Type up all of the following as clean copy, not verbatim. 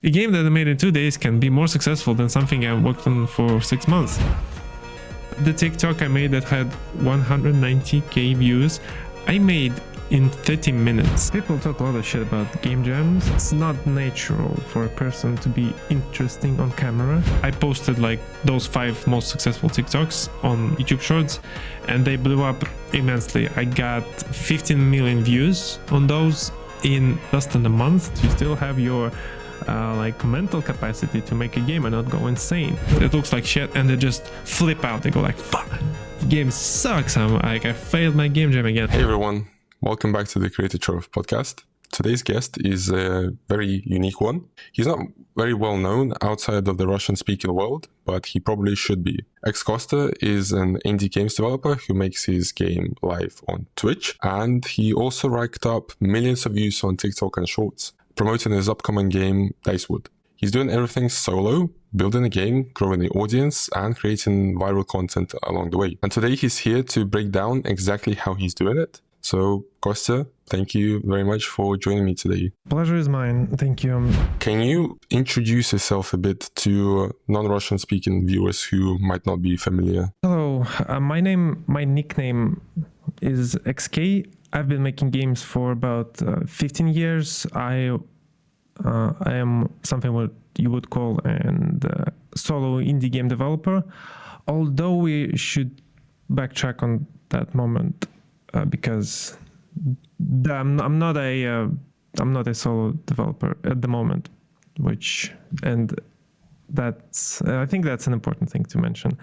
A game that I made in 2 days can be more successful than something I worked on for 6 months. The TikTok I made that had 190k views, I made in 30 minutes. People talk a lot of shit about game jams. It's not natural for a person to be interesting on camera. I posted like those 5 most successful TikToks on YouTube Shorts and they blew up immensely. I got 15 million views on those in less than a month. You still have your like mental capacity to make a game and not go insane. It looks like shit and they just flip out. They go like, fuck, the game sucks. I'm like, I failed my game jam again. Hey everyone, welcome back to the Creative Trove podcast. Today's guest is a very unique one. He's not very well known outside of the Russian-speaking world, but he probably should be. Xcosta is an indie games developer who makes his game live on Twitch, and he also racked up millions of views on TikTok and Shorts, promoting his upcoming game, Dicewood. He's doing everything solo, building a game, growing the audience, and creating viral content along the way. And today he's here to break down exactly how he's doing it. So, Kostya, thank you very much for joining me today. Pleasure is mine. Thank you. Can you introduce yourself a bit to non-Russian speaking viewers who might not be familiar? Hello, my nickname is XK. I've been making games for about 15 years. I am something what you would call a solo indie game developer, although we should backtrack on that moment. Because I'm not a solo developer at the moment, I think that's an important thing to mention.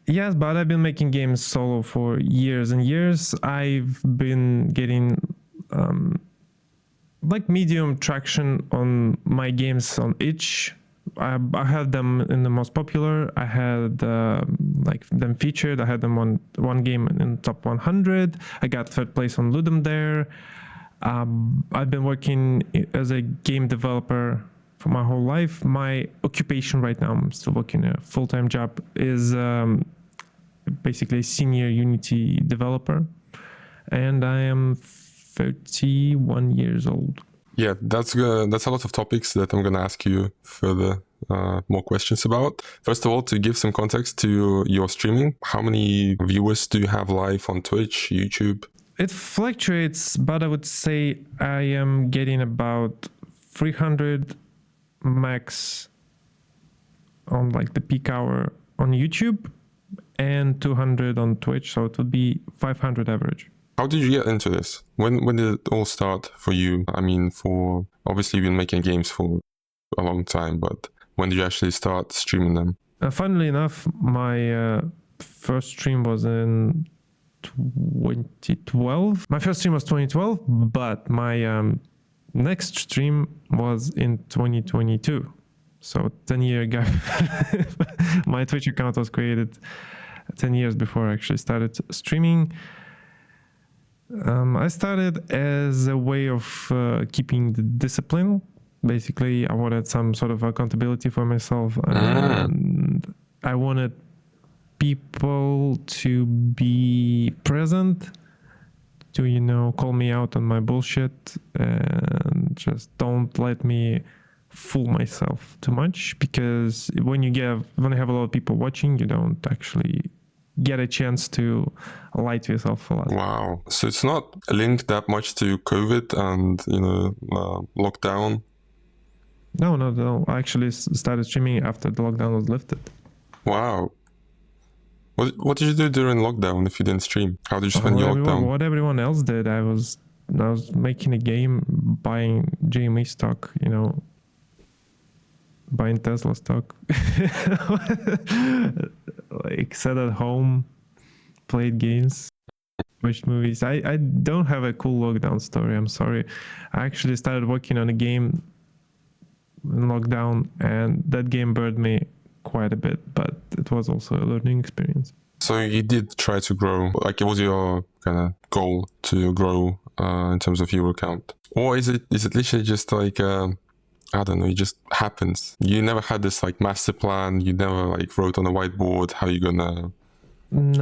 Yes, but I've been making games solo for years and years. I've been getting like medium traction on my games on itch. I had them in the most popular. I had like them featured. I had them on one game in top 100. I got 3rd place on Ludum Dare. I've been working as a game developer for my whole life. My occupation right now, I'm still working a full-time job, is basically a senior Unity developer. And I am 31 years old. Yeah, that's a lot of topics that I'm going to ask you further more questions about. First of all, to give some context to your streaming, how many viewers do you have live on Twitch, YouTube? It fluctuates, but I would say I am getting about 300 max on like the peak hour on YouTube and 200 on Twitch, so it would be 500 average. How did you get into this? When did it all start for you? I mean, obviously you've been making games for a long time, but when did you actually start streaming them? Funnily enough, my first stream was in 2012. My first stream was 2012, but my next stream was in 2022. So 10-year gap. My Twitch account was created 10 years before I actually started streaming. I started as a way of keeping the discipline. Basically, I wanted some sort of accountability for myself, and I wanted people to be present, to call me out on my bullshit, and just don't let me fool myself too much. Because when you have a lot of people watching, you don't actually get a chance to lie to yourself a lot. Wow. So it's not linked that much to COVID and, lockdown? No. I actually started streaming after the lockdown was lifted. Wow. What did you do during lockdown if you didn't stream? How did you spend your lockdown? What everyone else did. I was making a game, buying GME stock, buying Tesla stock. Like sat at home, played games, watched movies. I don't have a cool lockdown story, I'm sorry. I actually started working on a game in lockdown and that game burned me quite a bit, but it was also a learning experience. So you did try to grow, like it was your kind of goal to grow in terms of viewer count? Or is it literally just like I don't know, it just happens? You never had this like master plan, you never like wrote on a whiteboard how you're gonna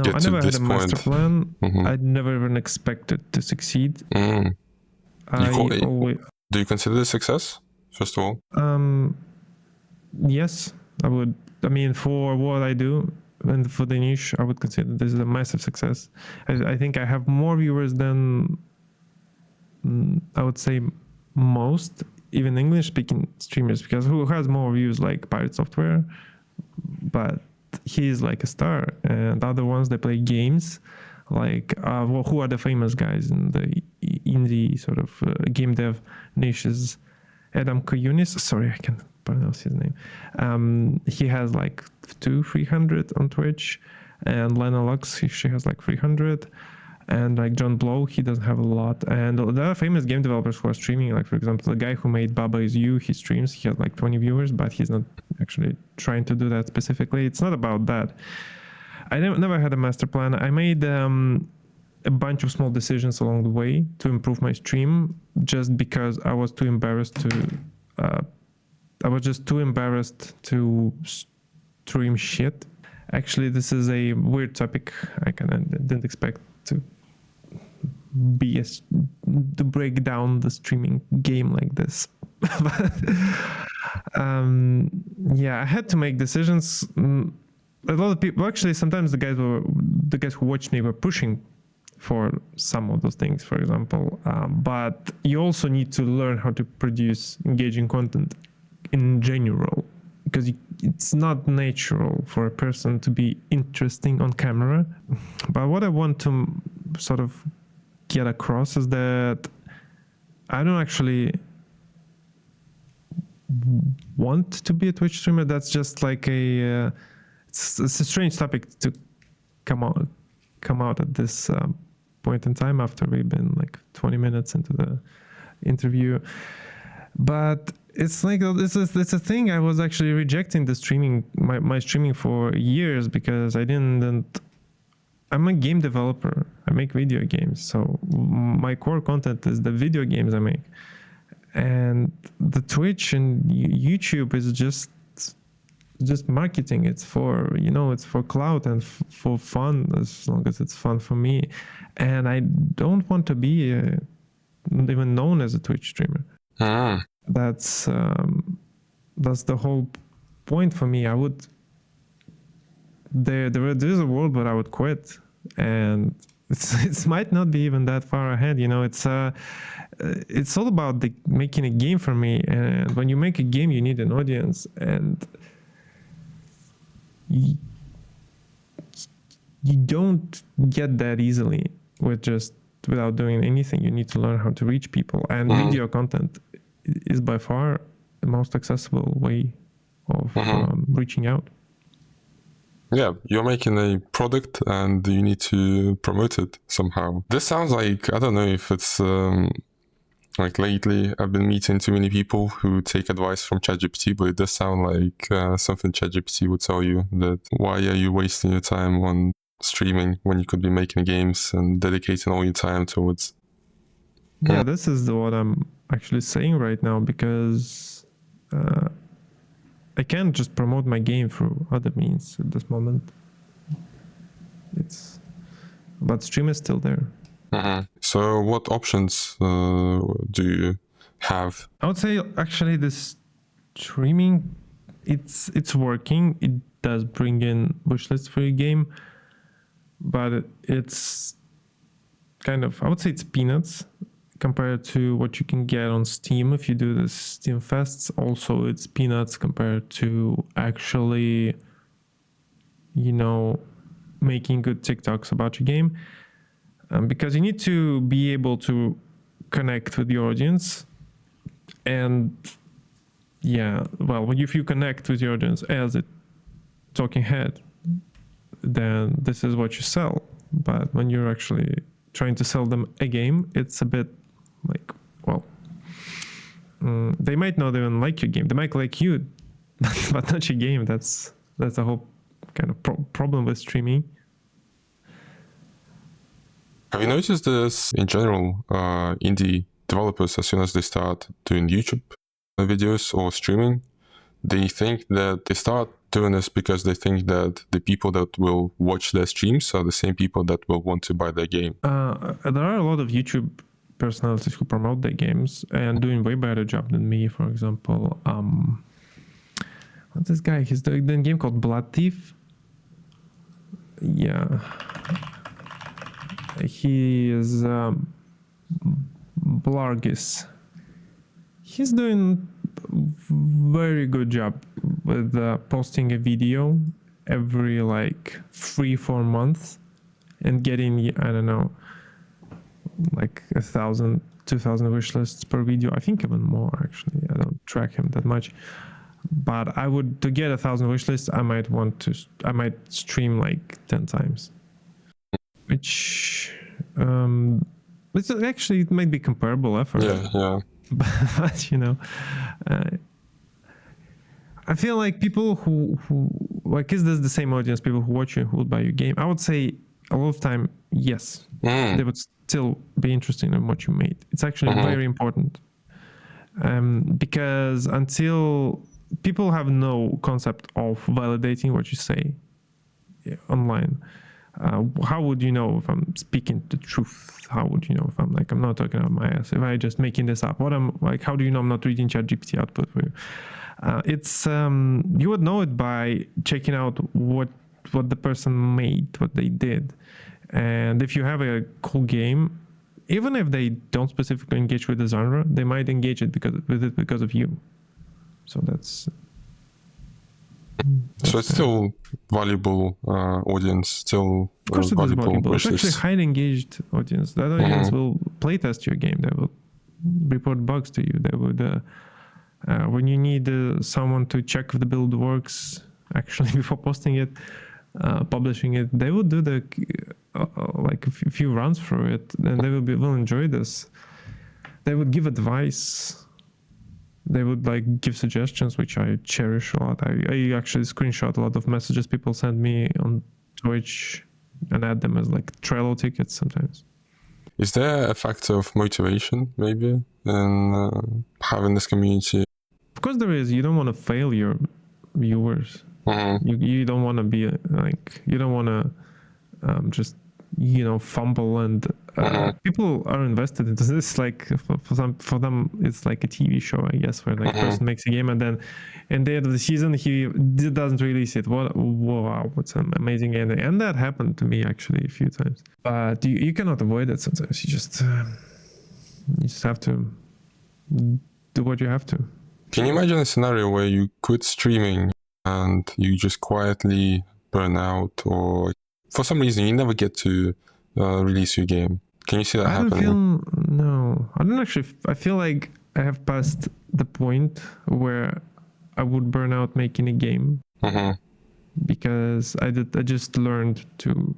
get I to never this had a point? master plan. Mm-hmm. I never even expected to succeed. Do you consider it a success first of all? Yes, I would. I mean, for what I do and for the niche, I would consider this is a massive success. I think I have more viewers than I would say most, even English-speaking streamers, because who has more views like Pirate Software, but he's like a star, and other ones they play games, like who are the famous guys in the indie sort of game dev niches? Adam Koyunis, sorry, I can't pronounce his name. He has like 300 on Twitch, and Lena Lux, she has like 300. And like John Blow, he doesn't have a lot. And there are famous game developers who are streaming. Like, for example, the guy who made Baba Is You, he streams. He has like 20 viewers, but he's not actually trying to do that specifically. It's not about that. I never had a master plan. I made a bunch of small decisions along the way to improve my stream, just because I was too embarrassed to. I was just too embarrassed to stream shit. Actually, this is a weird topic. I kind of didn't expect to break down the streaming game like this. But yeah, I had to make decisions. A lot of people, actually, sometimes the guys who watched me were pushing for some of those things, for example. But you also need to learn how to produce engaging content in general, because it's not natural for a person to be interesting on camera. But what I want to sort of get across is that I don't actually want to be a Twitch streamer. That's just like it's a strange topic to come out at this point in time after we've been like 20 minutes into the interview. But it's like it's a thing. I was actually rejecting the streaming, my streaming for years, because I'm a game developer. I make video games, so my core content is the video games I make, and the Twitch and YouTube is just marketing. It's for it's for clout and for fun, as long as it's fun for me. And I don't want to be even known as a Twitch streamer. That's the whole point for me. I would there is a world where I would quit, and it might not be even that far ahead. It's all about making a game for me. And when you make a game, you need an audience, and you don't get that easily without doing anything. You need to learn how to reach people, and video content is by far the most accessible way of reaching out. Yeah, you're making a product and you need to promote it somehow. This sounds like, I don't know if it's like lately I've been meeting too many people who take advice from ChatGPT, but it does sound like something ChatGPT would tell you, that why are you wasting your time on streaming when you could be making games and dedicating all your time towards... Yeah, this is what I'm actually saying right now, because I can't just promote my game through other means at this moment. But stream is still there. So what options do you have? I would say actually this streaming, it's working. It does bring in wishlists for your game, but it's kind of, I would say it's peanuts compared to what you can get on Steam if you do the Steam Fests. Also, it's peanuts compared to actually, making good TikToks about your game. Because you need to be able to connect with your audience. And yeah, well, if you connect with your audience as a talking head, then this is what you sell. But when you're actually trying to sell them a game, it's a bit like, well, they might not even like your game. They might like you, but not your game. That's the whole kind of problem with streaming. Have you noticed this in general? Indie developers, as soon as they start doing YouTube videos or streaming, they think that they start doing this because they think that the people that will watch their streams are the same people that will want to buy their game. There are a lot of YouTube personalities who promote their games and doing way better job than me. For example, what's this guy? He's doing a game called Blood Thief. Yeah, he is Blargis. He's doing very good job with posting a video every like 3-4 months and getting, I don't know, like 1,000, 2,000 wish lists per video. I think even more actually. I don't track him that much, but I would, to get 1,000 wish lists, I might stream like 10 times, which it's actually, it might be comparable effort. Yeah. But I feel like people who like, is this the same audience, people who watch you and who would buy your game? I would say a lot of time, yes. They would still be interested in what you made. It's actually very important, because until people have no concept of validating what you say online, how would you know if I'm speaking the truth? How would you know if I'm not talking out my ass? If I just making this up, what I'm like, how do you know I'm not reading ChatGPT output for you? It's you would know it by checking out what the person made, what they did. And if you have a cool game, even if they don't specifically engage with the genre, they might engage it because of you. So that's so it's still valuable audience, still of course it is valuable. It's actually wishlist. highly engaged audience. That audience will playtest your game. They will report bugs to you. They would when you need someone to check if the build works actually before posting it, publishing it, they will do the like a few runs through it, and they will enjoy this. They would give advice. They would like give suggestions, which I cherish a lot. I actually screenshot a lot of messages people send me on Twitch and add them as like Trello tickets sometimes. Is there a factor of motivation maybe in having this community? Of course there is. You don't want to fail your viewers. You don't want to be like, you don't want to just fumble, and people are invested into this. Like for them it's like a TV show, I guess, where like a person makes a game and then at the end of the season he doesn't release it. Wow, what's an amazing game. And that happened to me actually a few times, but you cannot avoid it. Sometimes you just have to do what you have to. Can you imagine a scenario where you quit streaming and you just quietly burn out, or for some reason you never get to release your game? Can you see that happening? No, I don't actually. I feel like I have passed the point where I would burn out making a game, because I just learned to.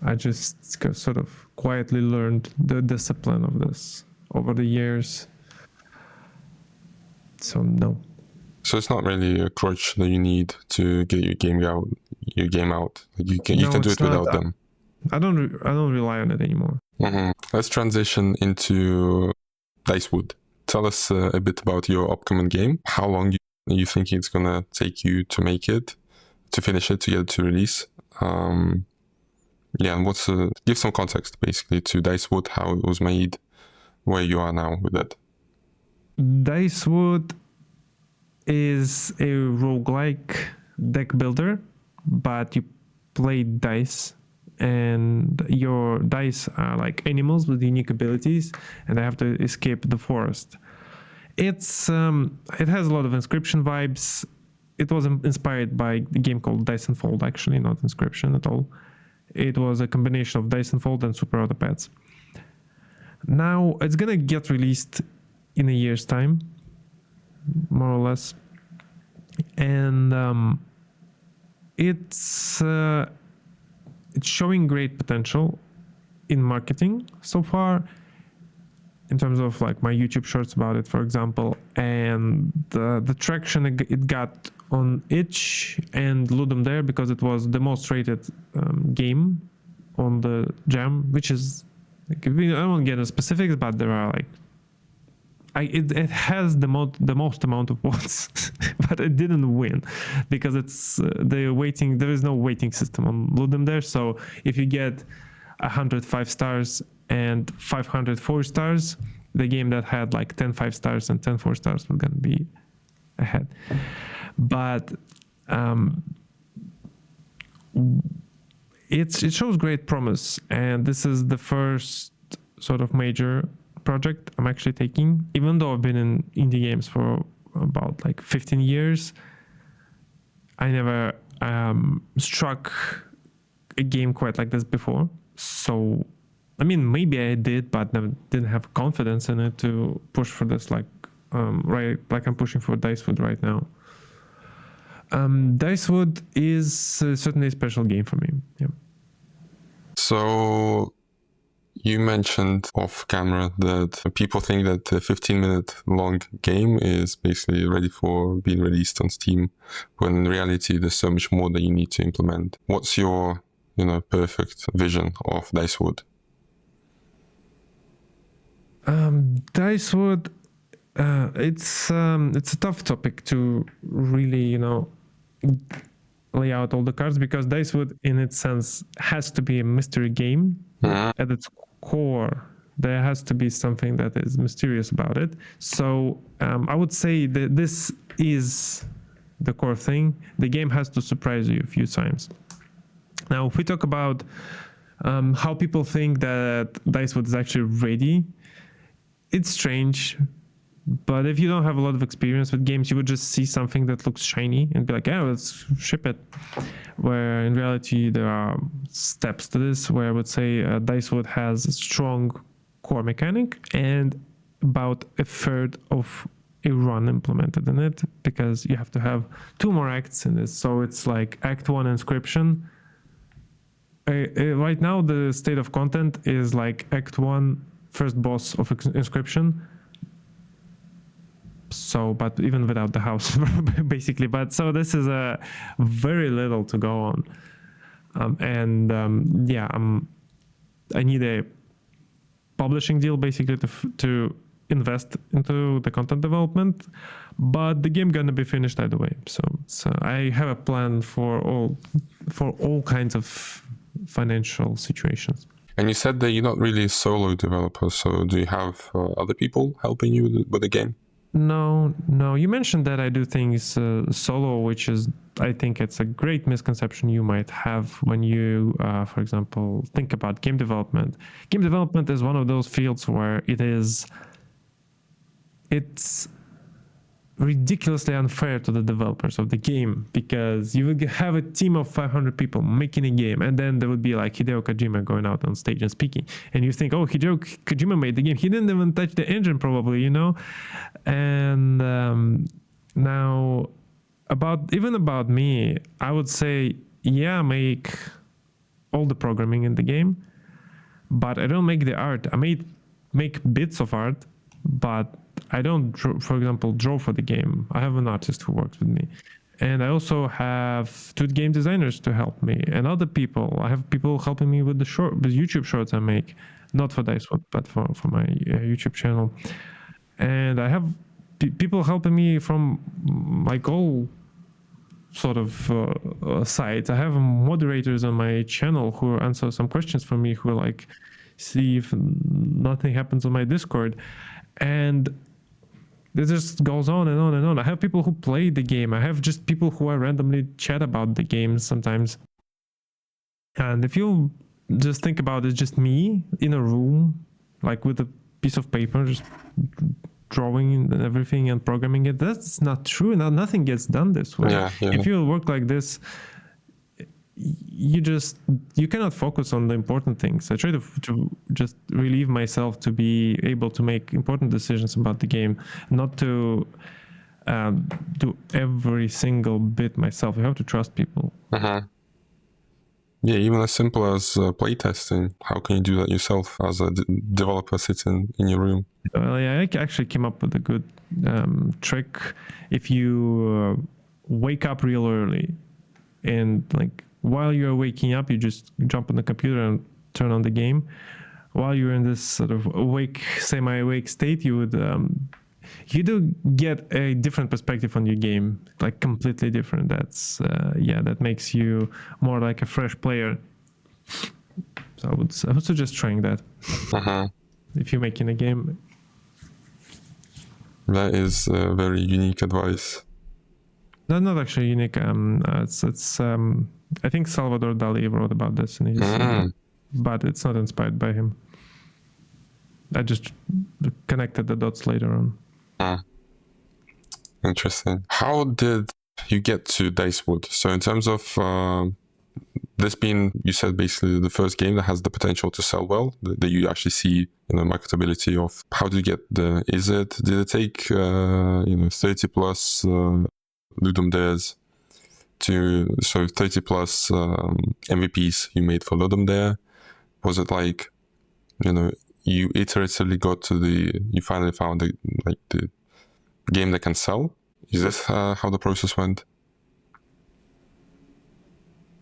I just sort of quietly learned the discipline of this over the years. So no. So it's not really a crutch that you need to get your game out. Like you can do it without them. I don't rely on it anymore. Let's transition into Dicewood. Tell us a bit about your upcoming game. How long you think it's gonna take you to make it, to finish it, to get it to release? And what's give some context basically to Dicewood, how it was made, where you are now with it. Dicewood is a roguelike deck builder, but you play dice, and your dice are like animals with unique abilities, and they have to escape the forest. It's it has a lot of Inscription vibes. It was inspired by a game called Dice Unfold, actually, not Inscription at all. It was a combination of Dice Unfold and Super Autopads. Now it's gonna get released in a year's time, more or less, and it's showing great potential in marketing so far, in terms of like my YouTube shorts about it, for example, and the traction it got on itch and Ludum Dare, because it was the most rated game on the Jam, which is like, I won't get into specifics, but there are like it has the most amount of votes, but it didn't win because it's there is no weighting system on Ludum Dare. So if you get 105 stars and 500 4-stars. The game that had like 10 5-stars and 10 4-stars was gonna be ahead. But it shows great promise, and this is the first sort of major project I'm actually taking. Even though I've been in indie games for about like 15 years, I never struck a game quite like this before. So I mean, maybe I did, but never didn't have confidence in it to push for this, like like I'm pushing for Dicewood right now. Dicewood is certainly a special game for me. Yeah. So you mentioned off camera that people think that a 15-minute long game is basically ready for being released on Steam, when in reality there's so much more that you need to implement. What's your, perfect vision of Dicewood? Dicewood, it's a tough topic to really, lay out all the cards, because Dicewood in its sense has to be a mystery game. At its core, there has to be something that is mysterious about it. So I would say that this is the core thing. The game has to surprise you a few times. Now, if we talk about how people think that Dicewood is actually ready, it's strange. But if you don't have a lot of experience with games, you would just see something that looks shiny and be like, yeah, let's ship it. Where in reality, there are steps to this, where I would say Dicewood has a strong core mechanic and about a third of a run implemented in it, because you have to have 2 more acts in this. So it's like Act 1 Inscription. Right now, the state of content is like Act 1, first boss of Inscription. So, but even without the house, basically. But so this is a very little to go on, I need a publishing deal basically to invest into the content development. But the game gonna be finished either way. So I have a plan for all kinds of financial situations. And you said that you're not really a solo developer. So do you have other people helping you with the game? No. You mentioned that I do things solo, which is, I think it's a great misconception you might have when you, for example, think about game development. Game development is one of those fields where it's ridiculously unfair to the developers of the game, because you would have a team of 500 people making a game, and then there would be like Hideo Kojima going out on stage and speaking, and you think, oh, Hideo Kojima made the game, he didn't even touch the engine probably, and now about me, I would say, yeah, I make all the programming in the game, but I don't make the art. I may make bits of art, but I don't, for example, draw for the game. I have an artist who works with me. And I also have 2 game designers to help me, and other people. I have people helping me with the YouTube shorts I make, not for Dicewood, but for my YouTube channel. And I have people helping me from like all sort of sides. I have moderators on my channel who answer some questions for me, who like see if nothing happens on my Discord. And it just goes on and on and on. I have people who play the game. I have just people who I randomly chat about the games sometimes. And if you just think about it, just me in a room, like with a piece of paper, just drawing and everything and programming it, that's not true. Nothing gets done this way. Yeah. If you work like this, you cannot focus on the important things. I try to just relieve myself to be able to make important decisions about the game, not to do every single bit myself. You have to trust people. Yeah, even as simple as playtesting. How can you do that yourself as a developer sitting in your room? Well, yeah, I actually came up with a good trick. If you wake up real early, and like while you're waking up, you just jump on the computer and turn on the game. While you're in this sort of semi-awake state, you do get a different perspective on your game, like completely different. That makes you more like a fresh player. So I would suggest trying that Uh-huh. if you're making a game. That is very unique advice. No, not actually unique. It's I think Salvador Dali wrote about this, and but it's not inspired by him. I just connected the dots later on. Interesting. How did you get to Dicewood? So in terms of this being, you said basically the first game that has the potential to sell well, that you actually see, marketability of. How do you get the? Did it take 30 plus Ludum Dares to 30 plus MVPs you made for Ludum Dare? Was it like, you iteratively got to you finally found the game that can sell? Is this how the process went?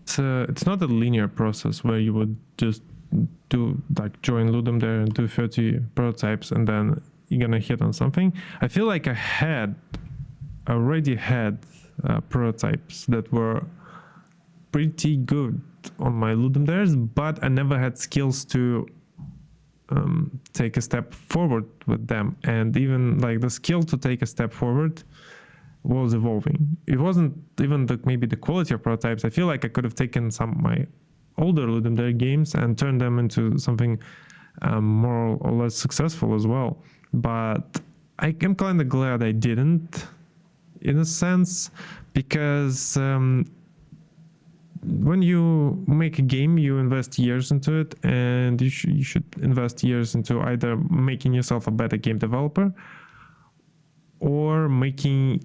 It's not a linear process where you would just do join Ludum Dare and do 30 prototypes and then you're gonna hit on something. I feel like I already had prototypes that were pretty good on my Ludum Dares, but I never had skills to take a step forward with them. And even the skill to take a step forward was evolving. It wasn't even maybe the quality of prototypes. I feel like I could have taken some of my older Ludum Dare games and turned them into something more or less successful as well. But I am kind of glad I didn't, in a sense, because when you make a game, you invest years into it, and you should invest years into either making yourself a better game developer or making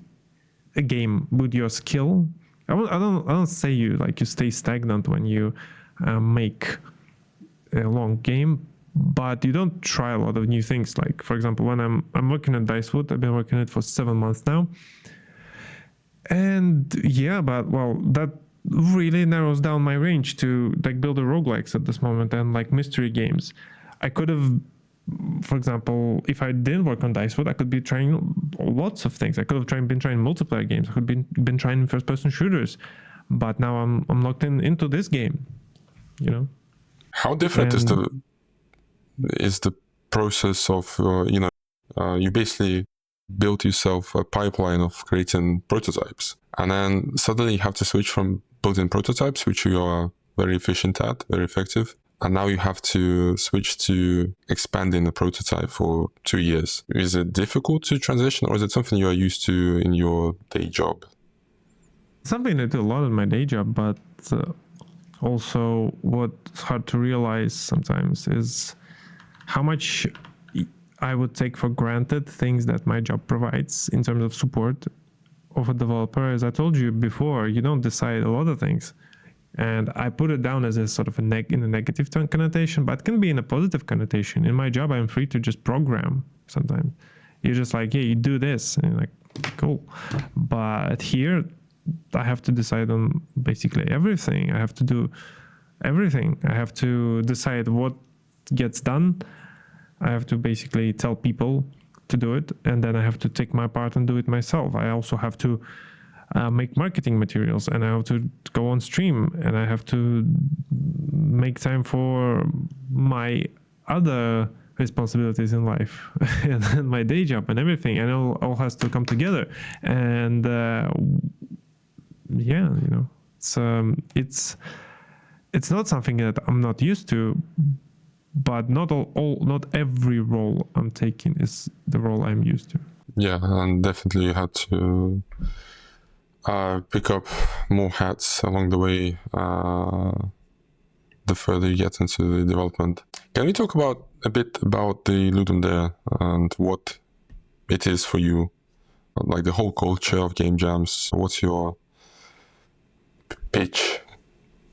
a game with your skill. I don't say you stay stagnant when you make a long game, but you don't try a lot of new things. Like, for example, when I'm working at Dicewood, I've been working it for 7 months now, and that really narrows down my range to build a roguelikes at this moment and mystery games. I could have, for example, if I didn't work on Dicewood, I could be trying lots of things. I could have been trying multiplayer games. I could have been trying first-person shooters, but now I'm locked into this game. How different is the process of you basically built yourself a pipeline of creating prototypes, and then suddenly you have to switch from building prototypes, which you are very efficient at, very effective, and now you have to switch to expanding the prototype for 2 years. Is it difficult to transition, or is it something you are used to in your day job? Something I do a lot in my day job, but also what's hard to realize sometimes is how much I would take for granted things that my job provides in terms of support of a developer. As I told you before, you don't decide a lot of things. And I put it down as a sort of in a negative connotation, but it can be in a positive connotation. In my job, I'm free to just program sometimes. You're just you do this. And you're like, cool. But here, I have to decide on basically everything. I have to do everything. I have to decide what gets done. I have to basically tell people to do it, and then I have to take my part and do it myself. I also have to make marketing materials, and I have to go on stream, and I have to make time for my other responsibilities in life and my day job and everything, and it all has to come together. And it's not something that I'm not used to, but not every role I'm taking is the role I'm used to. Yeah, and definitely you had to pick up more hats along the way the further you get into the development. Can we talk a bit about the Ludum Dare and what it is for you? Like the whole culture of game jams. What's your pitch?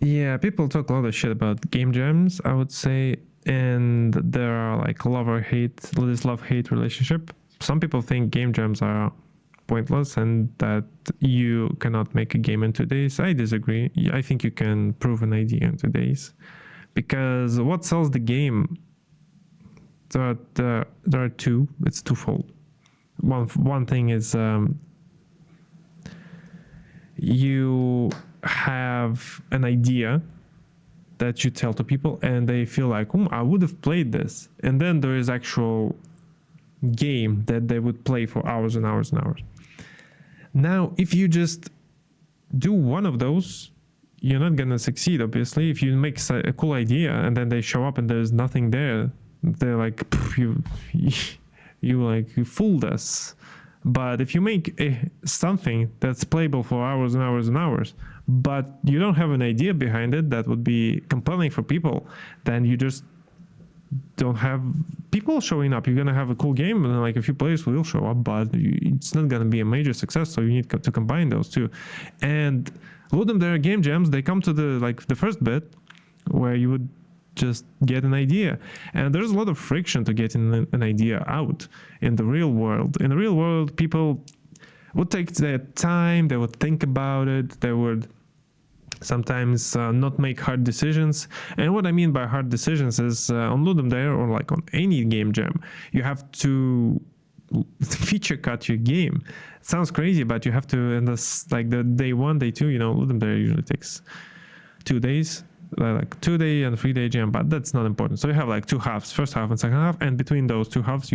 Yeah, people talk a lot of shit about game jams, I would say, and there are this love-hate relationship. Some people think game jams are pointless and that you cannot make a game in 2 days. I disagree. I think you can prove an idea in 2 days, because what sells the game, there are two. It's twofold. One thing is you have an idea that you tell to people, and they feel like, I would have played this. And then there is actual game that they would play for hours and hours and hours. Now, if you just do one of those, you're not gonna succeed, obviously. If you make a cool idea and then they show up and there's nothing there, they're like, you fooled us. But if you make something that's playable for hours and hours and hours, but you don't have an idea behind it that would be compelling for people, then you just don't have people showing up. You're gonna have a cool game, and like a few players will show up, but it's not gonna be a major success. So you need to combine those two. And Ludum Dare game jams, they come to the first bit where you would just get an idea, and there's a lot of friction to getting an idea out in the real world. In the real world, people would take their time, they would think about it, they would sometimes not make hard decisions. And what I mean by hard decisions is on Ludum Dare, or like on any game jam, you have to feature cut your game. It sounds crazy, but you have to, and this like the day 1, day 2, Ludum Dare usually takes 2 days, like 2-day and 3-day jam, but that's not important. So you have like 2 halves, first half and second half, and between those 2 halves,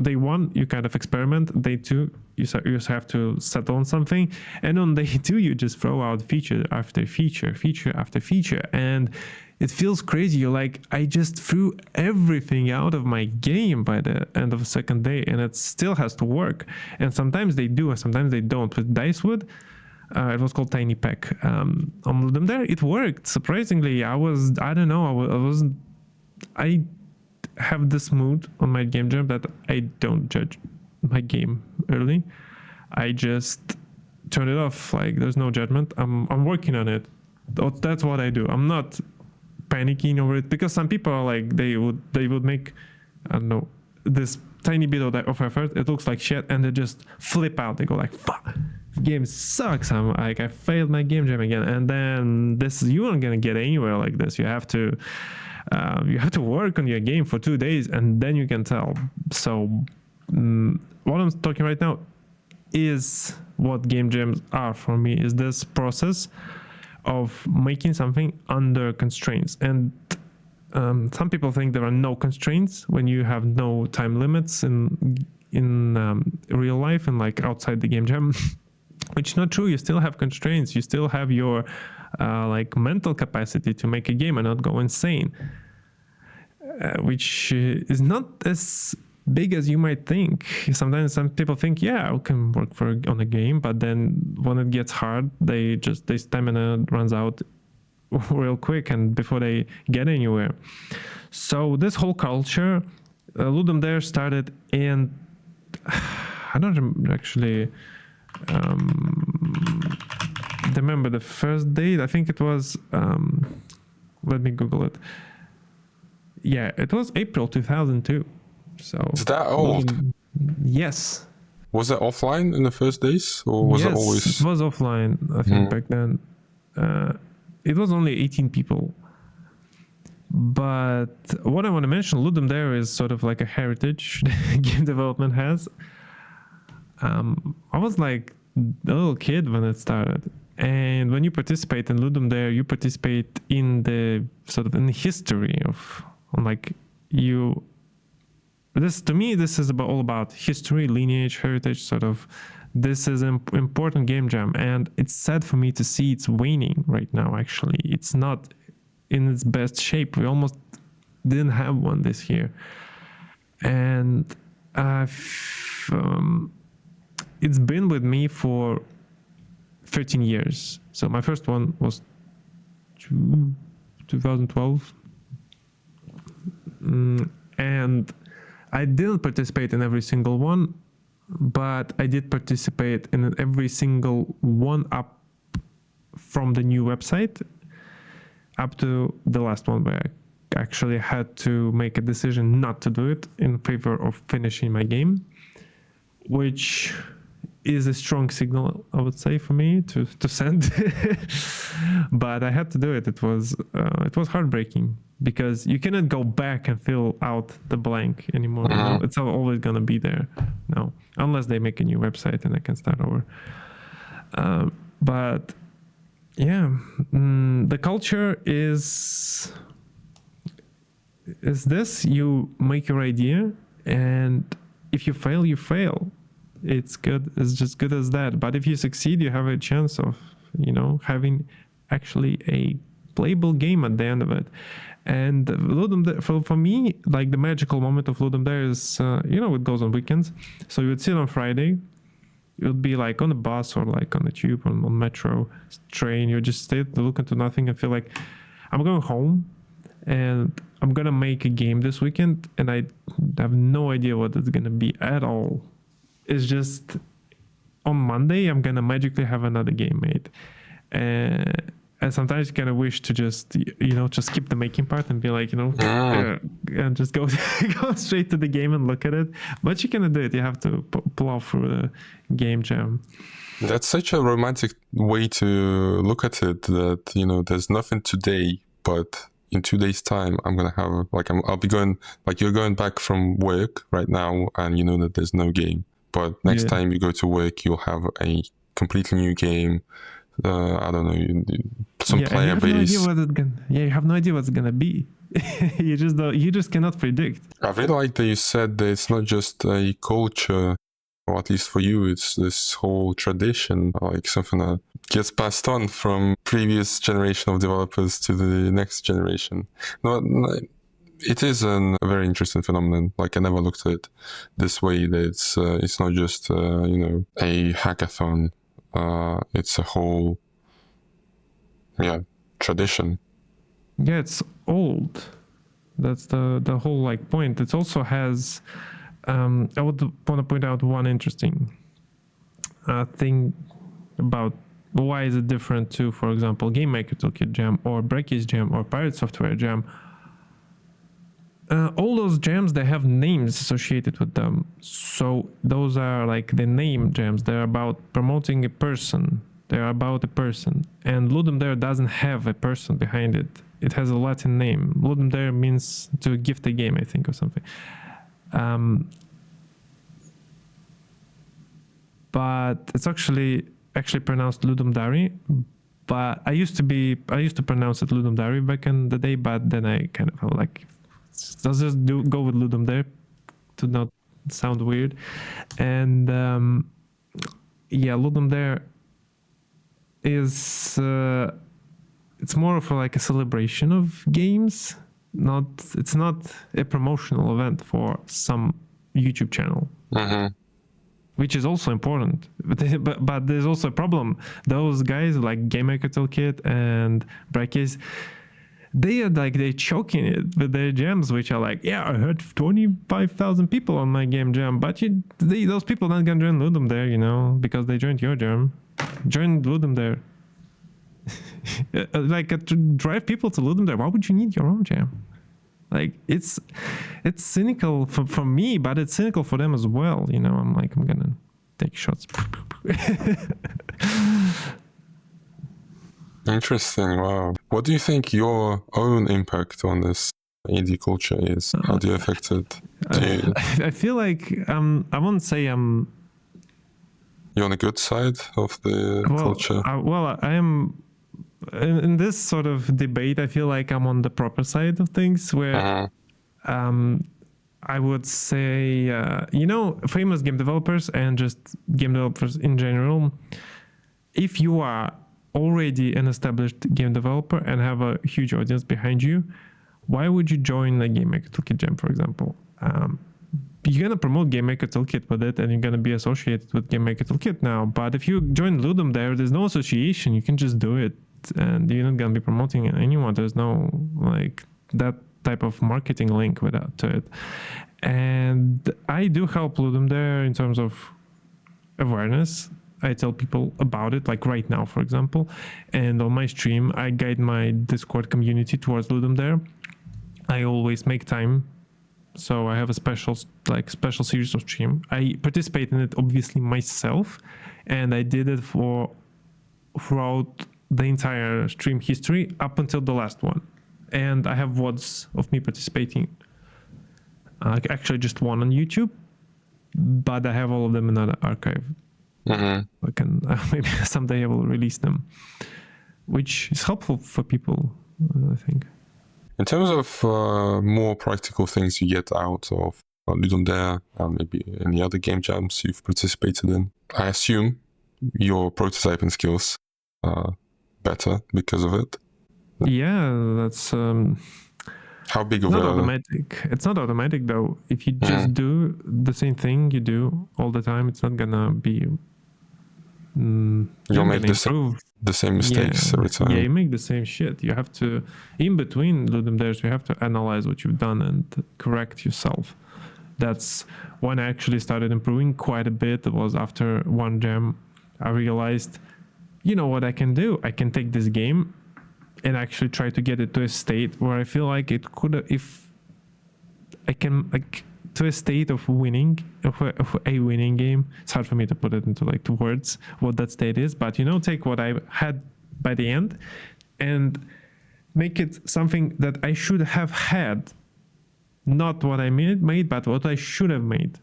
day 1 you kind of experiment, day 2 you just have to settle on something, and on day 2 you just throw out feature after feature after feature, and it feels crazy. You're like, I just threw everything out of my game by the end of the second day, and it still has to work. And sometimes they do and sometimes they don't. With Dicewood, it was called Tiny Pack. On Ludum Dare, it worked. Surprisingly, I have this mood on my game jam that I don't judge my game early. I just turn it off. Like, there's no judgment. I'm working on it. That's what I do. I'm not panicking over it, because some people are like, they would make, I don't know, this tiny bit of effort. It looks like shit, and they just flip out. They go like, fuck, game sucks. I'm like, I failed my game jam again. And then you aren't gonna get anywhere like this. You have to work on your game for 2 days, and then you can tell. So what I'm talking right now is what game jams are for me, is this process of making something under constraints. And some people think there are no constraints when you have no time limits in real life and like outside the game jam, which is not true. You still have constraints. You still have your like mental capacity to make a game and not go insane, which is not as big as you might think. Sometimes some people think, yeah, I can work on a game, but then when it gets hard, their stamina runs out real quick, and before they get anywhere. So this whole culture, Ludum Dare started in, I don't actually remember the first date. I think it was, let me Google it. Yeah, it was April 2002. So is that old? Yes. Was it offline in the first days, or was it always? It was offline, I think, back then. It was only 18 people. But what I want to mention, Ludum Dare is sort of like a heritage game development has. I was like a little kid when it started. And when you participate in Ludum Dare, you participate in the sort of in the history of, like, you. This, to me, this is all about history, lineage, heritage, sort of. This is an important game jam, and it's sad for me to see it's waning right now, actually. It's not in its best shape. We almost didn't have one this year. And it's been with me for 13 years. So my first one was 2012. And I didn't participate in every single one, but I did participate in every single one up from the new website up to the last one, where I actually had to make a decision not to do it in favor of finishing my game, which is a strong signal, I would say, for me to send. But I had to do it. It was heartbreaking, because you cannot go back and fill out the blank anymore. You know? It's always gonna be there now, unless they make a new website and I can start over. But Yeah, the culture is this: you make your idea, and if you fail, you fail. It's good. It's just good as that. But if you succeed, you have a chance of, having actually a playable game at the end of it. And Ludum Dare, for me, like the magical moment of Ludum Dare is, it goes on weekends. So you would sit on Friday, you would be like on the bus or like on the tube or on metro, train. You just sit, look into nothing, and feel like I'm going home, and I'm gonna make a game this weekend, and I have no idea what it's gonna be at all. It's just on Monday I'm gonna magically have another game made, and sometimes you kind of wish to just just skip the making part and be like and just go go straight to the game and look at it. But you cannot do it. You have to plow through the game jam. That's such a romantic way to look at it, that there's nothing today, but in 2 days time I'm gonna have I'll be going, like, you're going back from work right now and you know that there's no game, but next time you go to work you'll have a completely new game. I don't know, some player base. You have no idea what it's gonna be. You just cannot predict. I really like that you said that it's not just a culture, or at least for you, it's this whole tradition, like something that gets passed on from previous generation of developers to the next generation. No, it is a very interesting phenomenon. Like, I never looked at it this way, that it's not just a hackathon. It's a whole tradition. Yeah, it's old. That's the whole point. It also has I would want to point out one interesting thing about why is it different to, for example, Game Maker Toolkit Jam or Breakage Jam or Pirate Software Jam. All those jams, they have names associated with them. So those are like the name jams. They're about promoting a person. They're about a person. And Ludum Dare doesn't have a person behind it. It has a Latin name. Ludum Dare means to gift a game, I think, or something. But it's actually pronounced Ludum Dare. But I used to pronounce it Ludum Dare back in the day. But then I kind of felt like, let's just go with Ludum Dare to not sound weird. And Ludum Dare is it's more of a celebration of games. It's not a promotional event for some YouTube channel. Mm-hmm. Which is also important, but there's also a problem. Those guys like Game Maker Toolkit and Brackets, they're choking it with their jams, which are I heard 25,000 people on my game jam, but those people not gonna join Ludum Dare, because they joined your jam. Join Ludum Dare. To drive people to Ludum Dare, why would you need your own jam? It's cynical for me, but it's cynical for them as well. I'm gonna take shots. Interesting. Wow. What do you think your own impact on this indie culture is? How do you affect it? I feel like I won't say I'm. You're on the good side of the culture. I am. In this sort of debate, I feel like I'm on the proper side of things, where I would say, famous game developers and just game developers in general, if you are already an established game developer and have a huge audience behind you, why would you join a Game Maker Toolkit Jam, for example? You're going to promote Game Maker Toolkit with it, and you're going to be associated with Game Maker Toolkit now. But if you join Ludum Dare, there's no association. You can just do it, and you're not going to be promoting anyone. There's no that type of marketing link to it. And I do help Ludum Dare in terms of awareness. I tell people about it, right now, for example. And on my stream, I guide my Discord community towards Ludum Dare. I always make time. So I have a special series of stream. I participate in it, obviously, myself. And I did it throughout the entire stream history up until the last one. And I have VODs of me participating. Actually, just one on YouTube. But I have all of them in an archive. Mm-hmm. I can maybe someday I will release them. which is helpful for people, I think. In terms of more practical things you get out of Ludum Dare and maybe any other game jams you've participated in, I assume your prototyping skills are better because of it. Yeah, that's how big of not a automatic. It's not automatic though. If you just do the same thing you do all the time, it's not gonna be. you'll make the same mistakes every time. Yeah, you make the same shit. You have to, in between Ludum Dares, you have to analyze what you've done and correct yourself. That's when I actually started improving quite a bit. It was after one jam. I realized, you know what I can do? I can take this game and actually try to get it to a state where I feel like it could, if I can, like, to a state of winning, of a winning game. It's hard for me to put it into like 2 words what that state is, but take what I had by the end and make it something that I should have had, not what I made, but what I should have made.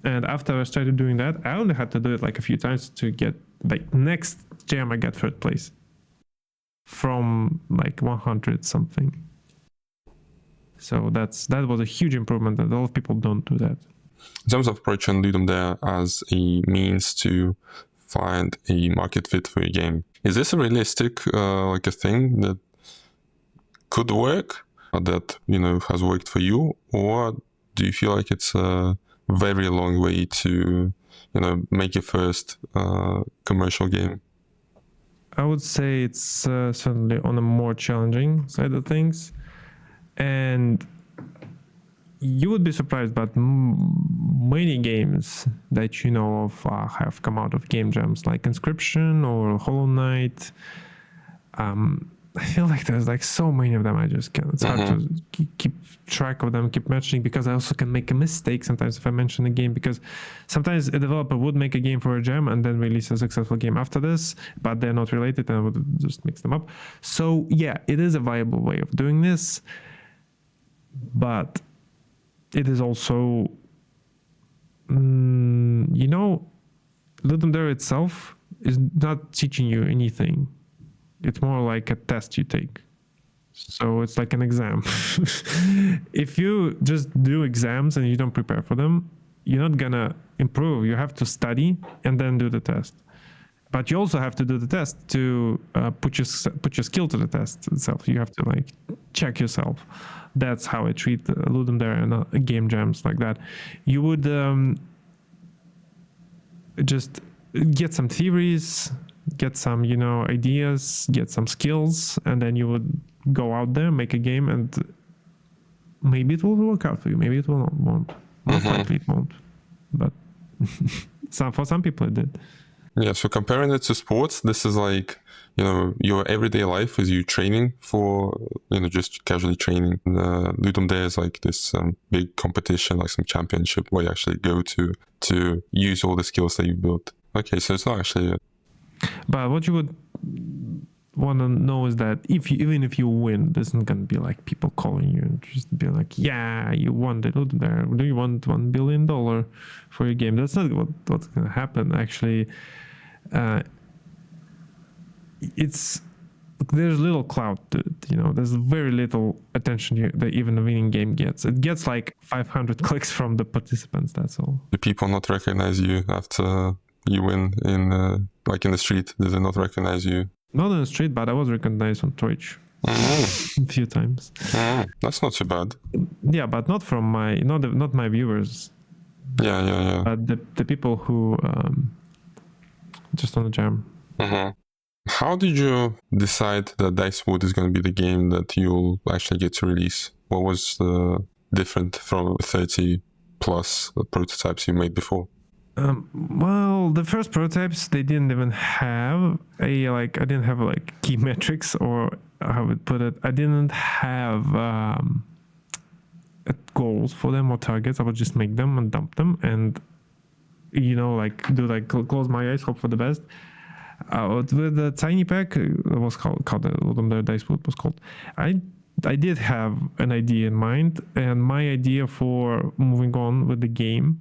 And after I started doing that, I only had to do it like a few times to get, like, next jam I got 3rd place from like 100 something. So that was a huge improvement, and a lot of people don't do that. In terms of approaching Ludum Dare as a means to find a market fit for your game, is this a realistic like a thing that could work, or that has worked for you, or do you feel like it's a very long way to make your first commercial game? I would say it's certainly on a more challenging side of things. And you would be surprised, but many games that you know of have come out of game jams, like Inscription or Hollow Knight. I feel like there's like so many of them. I just can't. It's hard to keep track of them, keep mentioning, because I also can make a mistake sometimes if I mention a game, because sometimes a developer would make a game for a jam and then release a successful game after this, but they're not related, and I would just mix them up. So yeah, it is a viable way of doing this. But it is also, Ludum Dare itself is not teaching you anything. It's more like a test you take. So it's like an exam. If you just do exams and you don't prepare for them, you're not gonna improve. You have to study and then do the test. But you also have to do the test to put your skill to the test itself. You have to like check yourself. That's how I treat Ludum Dare and game jams like that. You would just get some theories, get some ideas, get some skills, and then you would go out there, make a game, and maybe it will work out for you. Maybe it won't. Most likely it won't. But for some people it did. Yeah, so comparing it to sports, this is like, your everyday life is you training for, just casually training. Ludum Dare is like this big competition, like some championship where you actually go to use all the skills that you've built. Okay, so it's not actually But what you would want to know is that even if you win, there's not going to be like people calling you and just be like, yeah, you won the Ludum Dare. Do you want $1 billion for your game? That's not what's going to happen, actually. There's little clout to it, there's very little attention that even a winning game gets. It gets like 500 clicks from the participants, that's all. Do people not recognize you after you win in like in the street? Do they not recognize you? Not on the street, but I was recognized on Twitch a few times. That's not too bad. Yeah, but not from not my viewers. Yeah. But the people who just on the jam. How did you decide that Dicewood is going to be the game that you'll actually get to release? What was different from 30 plus prototypes you made before? Well, the first prototypes, they didn't even have I didn't have like key metrics, or how I would put it. I didn't have goals for them or targets. I would just make them and dump them and close my eyes, hope for the best. With the tiny pack, it was called the Ludum Dare Dicewood was called. I did have an idea in mind, and my idea for moving on with the game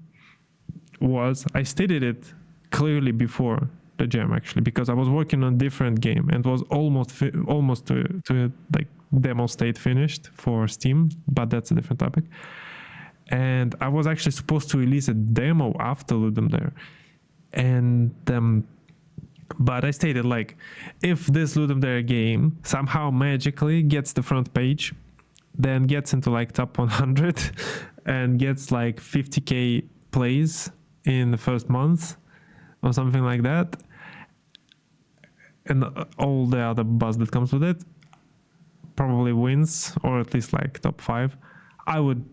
was, I stated it clearly before, the jam actually, because I was working on a different game and was almost to like demo state finished for Steam, but that's a different topic. And I was actually supposed to release a demo after Ludum Dare, and but I stated like, if this Ludum Dare game somehow magically gets the front page, then gets into like top 100 and gets like 50k plays in the first month or something like that, and all the other buzz that comes with it, probably wins or at least like top 5, I would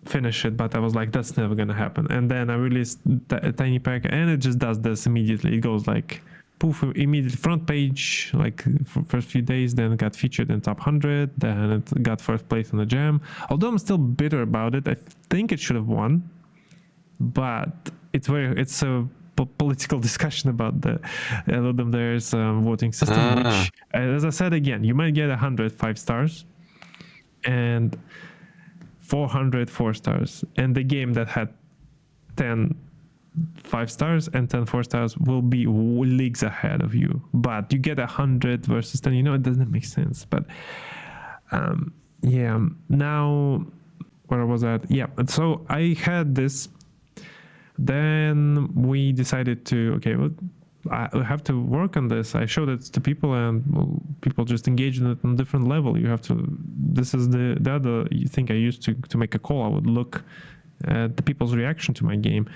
finish it. But I was like, that's never gonna happen. And then I released a tiny pack, and it just does this immediately. It goes like poof, immediate front page, like for first few days, then it got featured in top 100, then it got first place in the jam. Although I'm still bitter about it, I think it should have won, but it's a political discussion about the Ludum Dare's voting system, which, as I said again, you might get 100 5 stars and 400 4 stars, and the game that had 10 5 stars and 10 4 stars will be leagues ahead of you. But you get 100 versus 10, it doesn't make sense. But yeah, now where was that? Yeah, so I had this. Then we decided to, okay, well, I have to work on this. I showed it to people, and people just engaged in it on a different level. You have to, this is the other thing I used to make a call. I would look at the people's reaction to my game.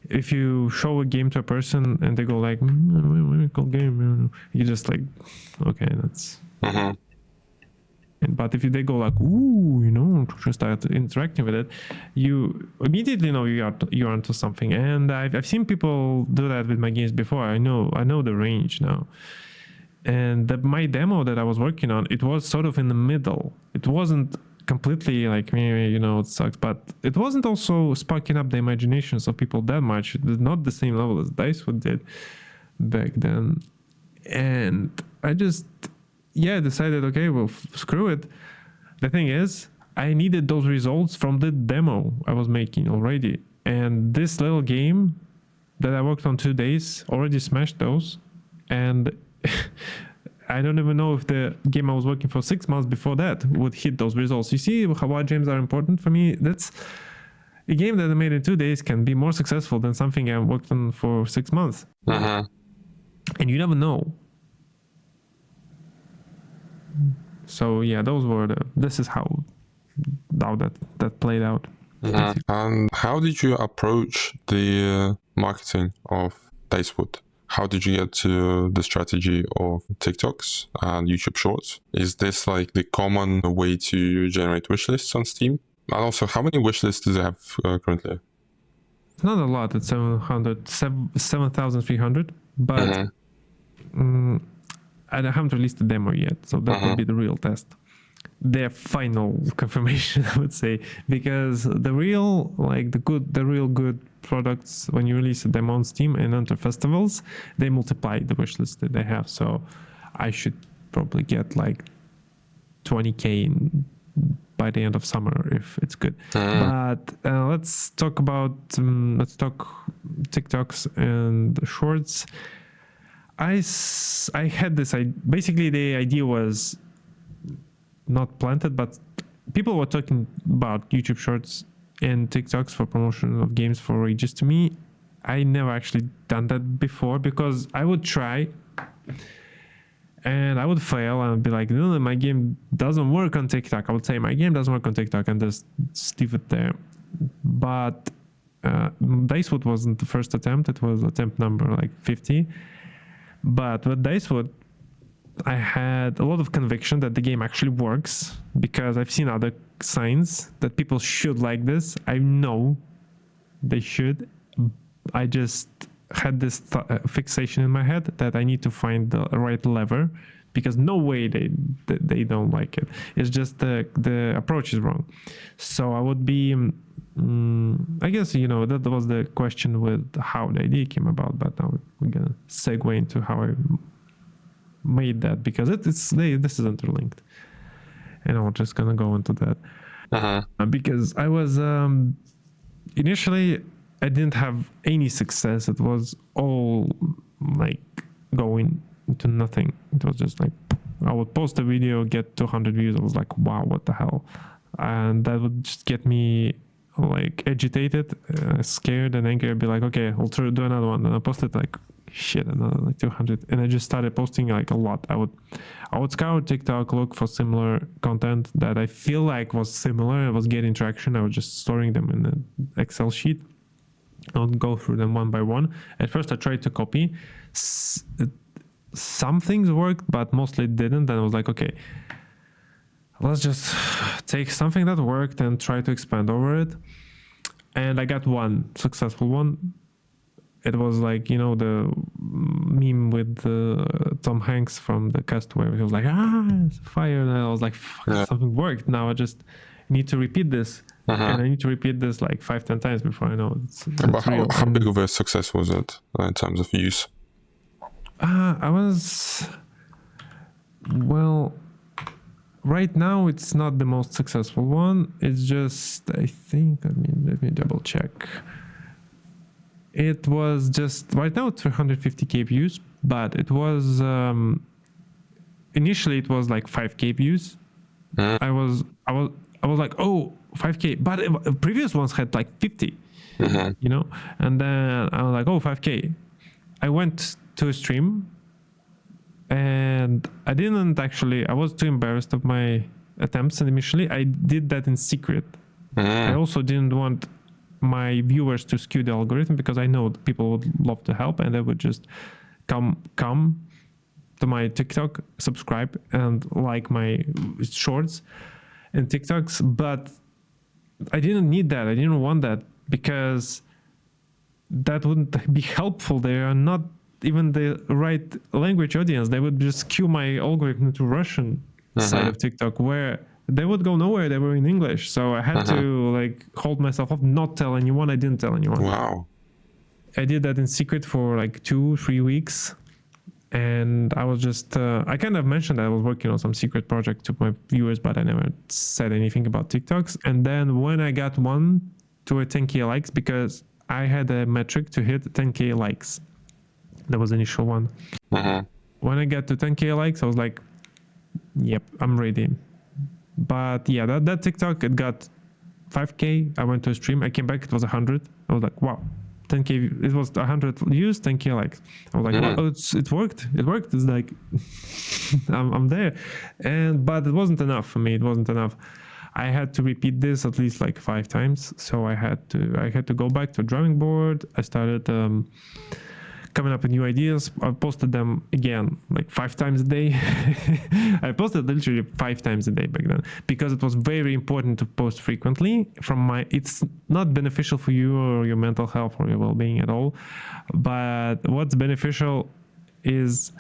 If you show a game to a person and they go like, cool game, you just like, okay, that's. But if they go like, ooh, just start interacting with it, you immediately know you're onto something. And I've seen people do that with my games before. I know the range now. And my demo that I was working on, it was sort of in the middle. It wasn't completely like, it sucks, but it wasn't also sparking up the imaginations of people that much. It's not the same level as Dicewood did back then. And I just decided, okay, well, screw it. The thing is, I needed those results from the demo I was making already. And this little game that I worked on 2 days already smashed those. And I don't even know if the game I was working for 6 months before that would hit those results. You see why games are important for me? That's a game that I made in 2 days can be more successful than something I worked on for 6 months. And you never know. So yeah, this is how that played out. And how did you approach the marketing of Dicewood? How did you get to the strategy of TikToks and YouTube Shorts? Is this like the common way to generate wishlists on Steam? And also, how many wishlists do they have currently? Not a lot. It's 7,300, but I haven't released the demo yet, so that will be the real test. Their final confirmation, I would say, because the real good products, when you release a demo on Steam and enter festivals, they multiply the wishlist that they have. So I should probably get like 20k by the end of summer if it's good. But let's talk TikToks and Shorts. I had this. Basically, the idea was not planted, but people were talking about YouTube Shorts and TikToks for promotion of games for ages. To me, I never actually done that before, because I would try and I would fail and I'd be like, no, my game doesn't work on TikTok. I would say my game doesn't work on TikTok and just leave it there. But Dicewood wasn't the first attempt. It was attempt number like 50. But with Dicewood, I had a lot of conviction that the game actually works, because I've seen other signs that people should like this. I know they should. I just had this fixation in my head that I need to find the right lever, because no way they don't like it. It's just the approach is wrong. So I would be, I guess, that was the question with how the idea came about, but now we're going to segue into how I made that, because this is interlinked. And I'm just going to go into that. Because I was, initially, I didn't have any success. It was all like go into nothing. It was just like I would post a video, get 200 views. I was like, wow, what the hell? And that would just get me like agitated, scared and angry. I'd be like, okay, I'll try to do another one. And I posted like shit, another like 200, and I just started posting like a lot. I would scour TikTok, look for similar content that I feel like was similar and was getting traction. I was just storing them in an Excel sheet. I would go through them one by one. At first I tried to copy. Some things worked, but mostly didn't. And I was like, okay, let's just take something that worked and try to expand over it. And I got one successful one. It was like, you know, the meme with Tom Hanks from the Castaway. He was like, it's fire. And I was like, fuck, something worked. Now I just need to repeat this. And I need to repeat this like 5-10 times before I know it's but real. How big of a success was it in terms of views? I was, well, right now it's not the most successful one. It's just, I think, let me double check. It was just, right now it's 350k views, but it was, initially it was like 5k views. I was like, oh, 5k, but previous ones had like 50, you know? And then I was like, oh, 5k. I went to a stream and I was too embarrassed of my attempts initially. I did that in secret. I also didn't want my viewers to skew the algorithm because I know that people would love to help and they would just come to my TikTok, subscribe and like my shorts and TikToks. But I didn't need that. I didn't want that because that wouldn't be helpful. They are not even the right language audience. They would just skew my algorithm to Russian side of TikTok where they would go nowhere. They were in English. So I had to like hold myself up, not tell anyone. I didn't tell anyone. Wow. I did that in secret for like 2-3 weeks. And I was just, I kind of mentioned that I was working on some secret project to my viewers, but I never said anything about TikToks. And then when I got one to a 10k likes, because I had a metric to hit 10k likes. That was the initial one. When I got to 10k likes, I was like, yep, I'm ready. But yeah, that TikTok, it got 5k. I went to a stream. I came back, it was 100. I was like, wow, 10k. It was 100 views, 10k likes. I was like, wow, it worked. It worked. It's like, I'm there. But it wasn't enough for me. It wasn't enough. I had to repeat this at least like 5 times. So I had to go back to the drawing board. I started coming up with new ideas. I posted them again like 5 times a day. I posted literally 5 times a day back then because it was very important to post frequently. It's not beneficial for you or your mental health or your well-being at all. But what's beneficial is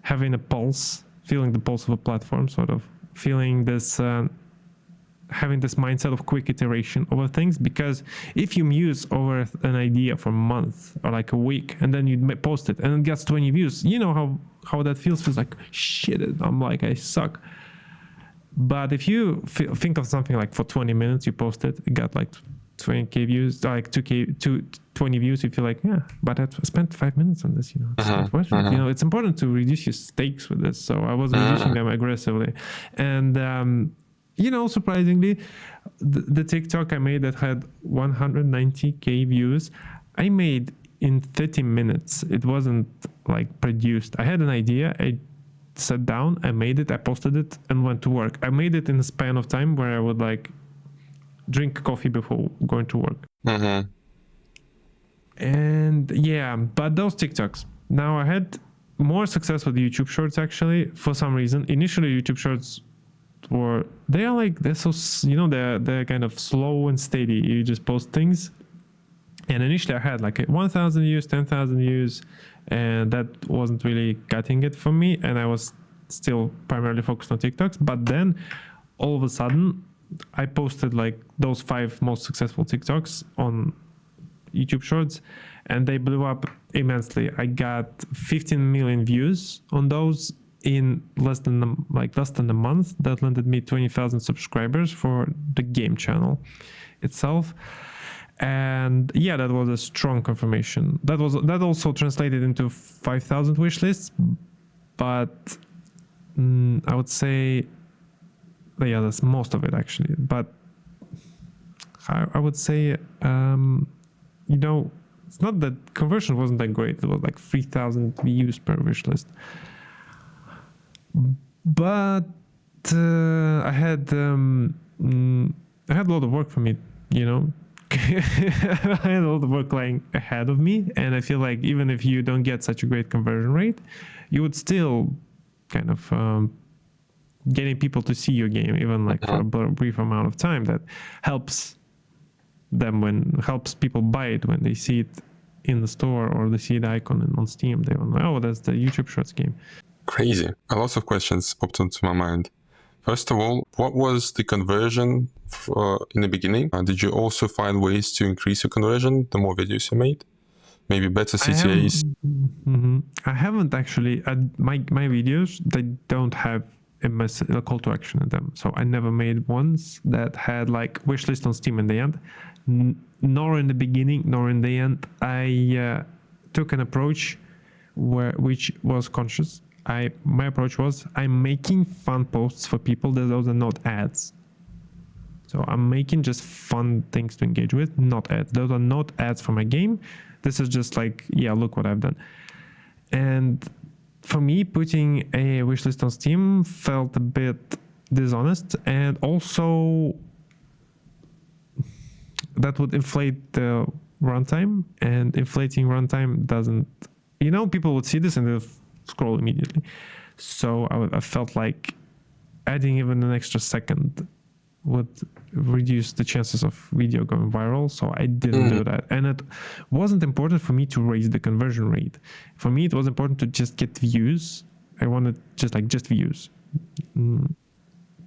having a pulse, feeling the pulse of a platform, sort of feeling this. Having this mindset of quick iteration over things, because if you muse over an idea for a month or like a week and then you post it and it gets 20 views, you know how that feels like shit, I'm like, I suck. But if you think of something like for 20 minutes you post it got like 20k views, like 20 views, you feel like, yeah, but I spent 5 minutes on this, you know. You know, it's important to reduce your stakes with this, so I was reducing them aggressively. And you know, surprisingly, the TikTok I made that had 190k views, I made in 30 minutes. It wasn't like produced. I had an idea, I sat down, I made it, I posted it and went to work. I made it in a span of time where I would like drink coffee before going to work. And yeah, but those TikToks. Now I had more success with YouTube Shorts actually, for some reason. Initially YouTube Shorts they're so, you know, they're kind of slow and steady. You just post things, and initially I had like 1,000 views, 10,000 views, and that wasn't really cutting it for me, and I was still primarily focused on TikToks. But then all of a sudden I posted like those 5 most successful TikToks on YouTube Shorts, and they blew up immensely. I got 15 million views on those in less than a month. That landed me 20,000 subscribers for the game channel itself. And yeah, that was a strong confirmation. That also translated into 5,000 wish lists, but I would say, yeah, that's most of it actually. But I would say, it's not that conversion wasn't that great. It was like 3,000 views per wish list. But I had a lot of work from it, I had a lot of work lying ahead of me, and I feel like even if you don't get such a great conversion rate, you would still kind of getting people to see your game, even like for a brief amount of time. That helps people buy it when they see it in the store or they see the icon on Steam. They will know, oh, that's the YouTube Shorts game. Crazy. A lot of questions popped into my mind. First of all, what was the conversion in the beginning? Did you also find ways to increase your conversion the more videos you made? Maybe better CTAs? I haven't actually. My videos, they don't have a call to action in them. So I never made ones that had like wishlist on Steam in the end. Nor in the beginning, nor in the end. I took an approach which was conscious. My approach was, I'm making fun posts for people that those are not ads. So I'm making just fun things to engage with, not ads. Those are not ads for my game. This is just like, yeah, look what I've done. And for me, putting a wishlist on Steam felt a bit dishonest, and also that would inflate the runtime, and inflating runtime doesn't, people would see this and they'll scroll immediately. So I felt like adding even an extra second would reduce the chances of video going viral. So I didn't do that. And it wasn't important for me to raise the conversion rate. For me, it was important to just get views. I wanted just views.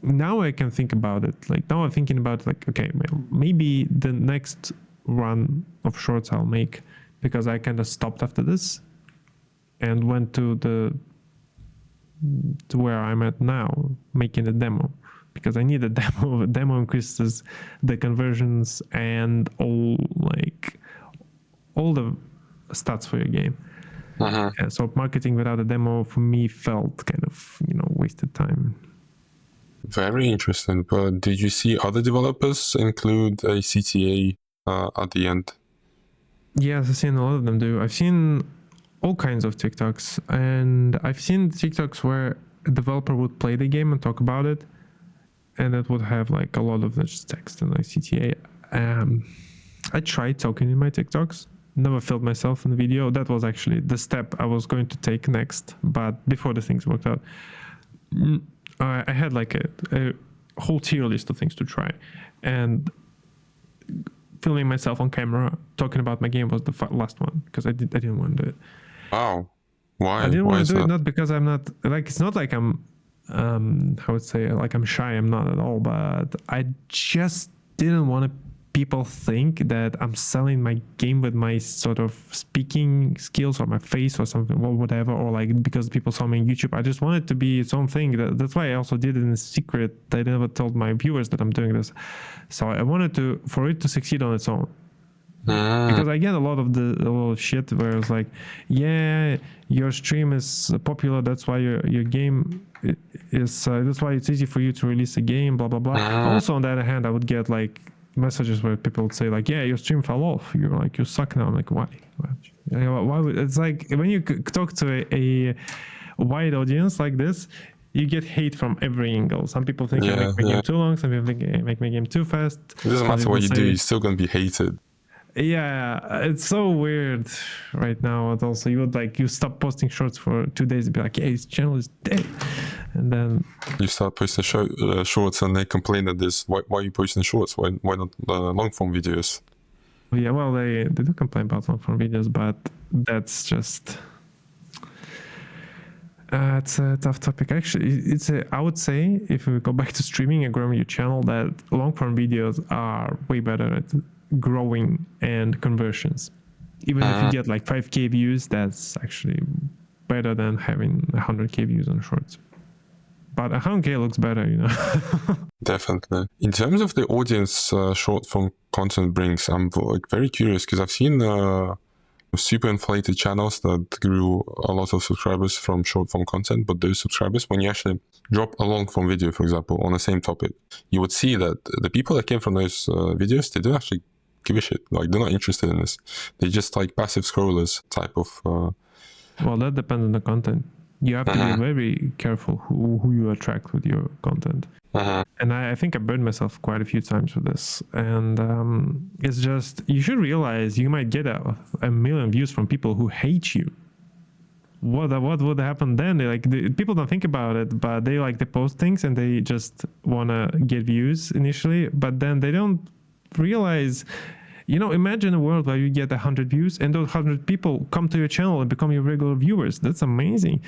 Now I can think about it. Like now I'm thinking about okay, maybe the next run of shorts I'll make, because I kind of stopped after this and went to where I'm at now, making a demo, because I need a demo. A demo increases the conversions and all the stats for your game. And so marketing without a demo for me felt kind of wasted time. Very interesting. But did you see other developers include a CTA at the end? Yes, I've seen a lot of them do. I've seen all kinds of TikToks, and I've seen TikToks where a developer would play the game and talk about it, and it would have like a lot of just text and like CTA. I tried talking in my TikToks, never filmed myself in the video. That was actually the step I was going to take next, but before the things worked out, I had like a whole tier list of things to try, and filming myself on camera talking about my game was the last one, because I didn't want to do it. Wow. Why? I didn't want to do that? it, not because I'm not, like, it's not like I'm I would say like I'm shy. I'm not at all, but I just didn't want people think that I'm selling my game with my sort of speaking skills or my face or something, or whatever, or like because people saw me on YouTube. I just wanted to be its own thing. That's why I also did it in secret. I never told my viewers that I'm doing this. So I wanted for it to succeed on its own. Because I get a lot of shit where it's like, yeah, your stream is popular, that's why your game is that's why it's easy for you to release a game, blah blah blah. Also, on the other hand, I would get like messages where people would say like, yeah, your stream fell off, you're like, you suck now. I'm like, why would, it's like when you talk to a wide audience like this, you get hate from every angle. Some people think I make my game too long, some people think I make my game too fast. It doesn't matter what you do, you're still gonna be hated. Yeah, it's so weird right now. And also, you stop posting shorts for 2 days and be like, yeah, his channel is dead. And then you start posting shorts and they complain that why are you posting shorts? Why not long form videos? Yeah, well, they do complain about long form videos, but that's just it's a tough topic. Actually, I would say, if we go back to streaming and growing your channel, that long form videos are way better at growing and conversions. Even if you get like 5k views, that's actually better than having 100k views on shorts. But 100K looks better, you know. Definitely. In terms of the audience short form content brings, I'm like very curious because I've seen super inflated channels that grew a lot of subscribers from short form content, but those subscribers, when you actually drop a long form video, for example, on the same topic, you would see that the people that came from those videos, they don't actually give a shit. Like, they're not interested in this. They're just like passive scrollers type of. Well, that depends on the content. You have to be very careful who you attract with your content. And I think I burned myself quite a few times with this. And it's just, you should realize you might get a million views from people who hate you. What would happen then? People don't think about it, but they post things and they just want to get views initially, but then they don't realize, you know, imagine a world where you get 100 views and those 100 people come to your channel and become your regular viewers. That's amazing.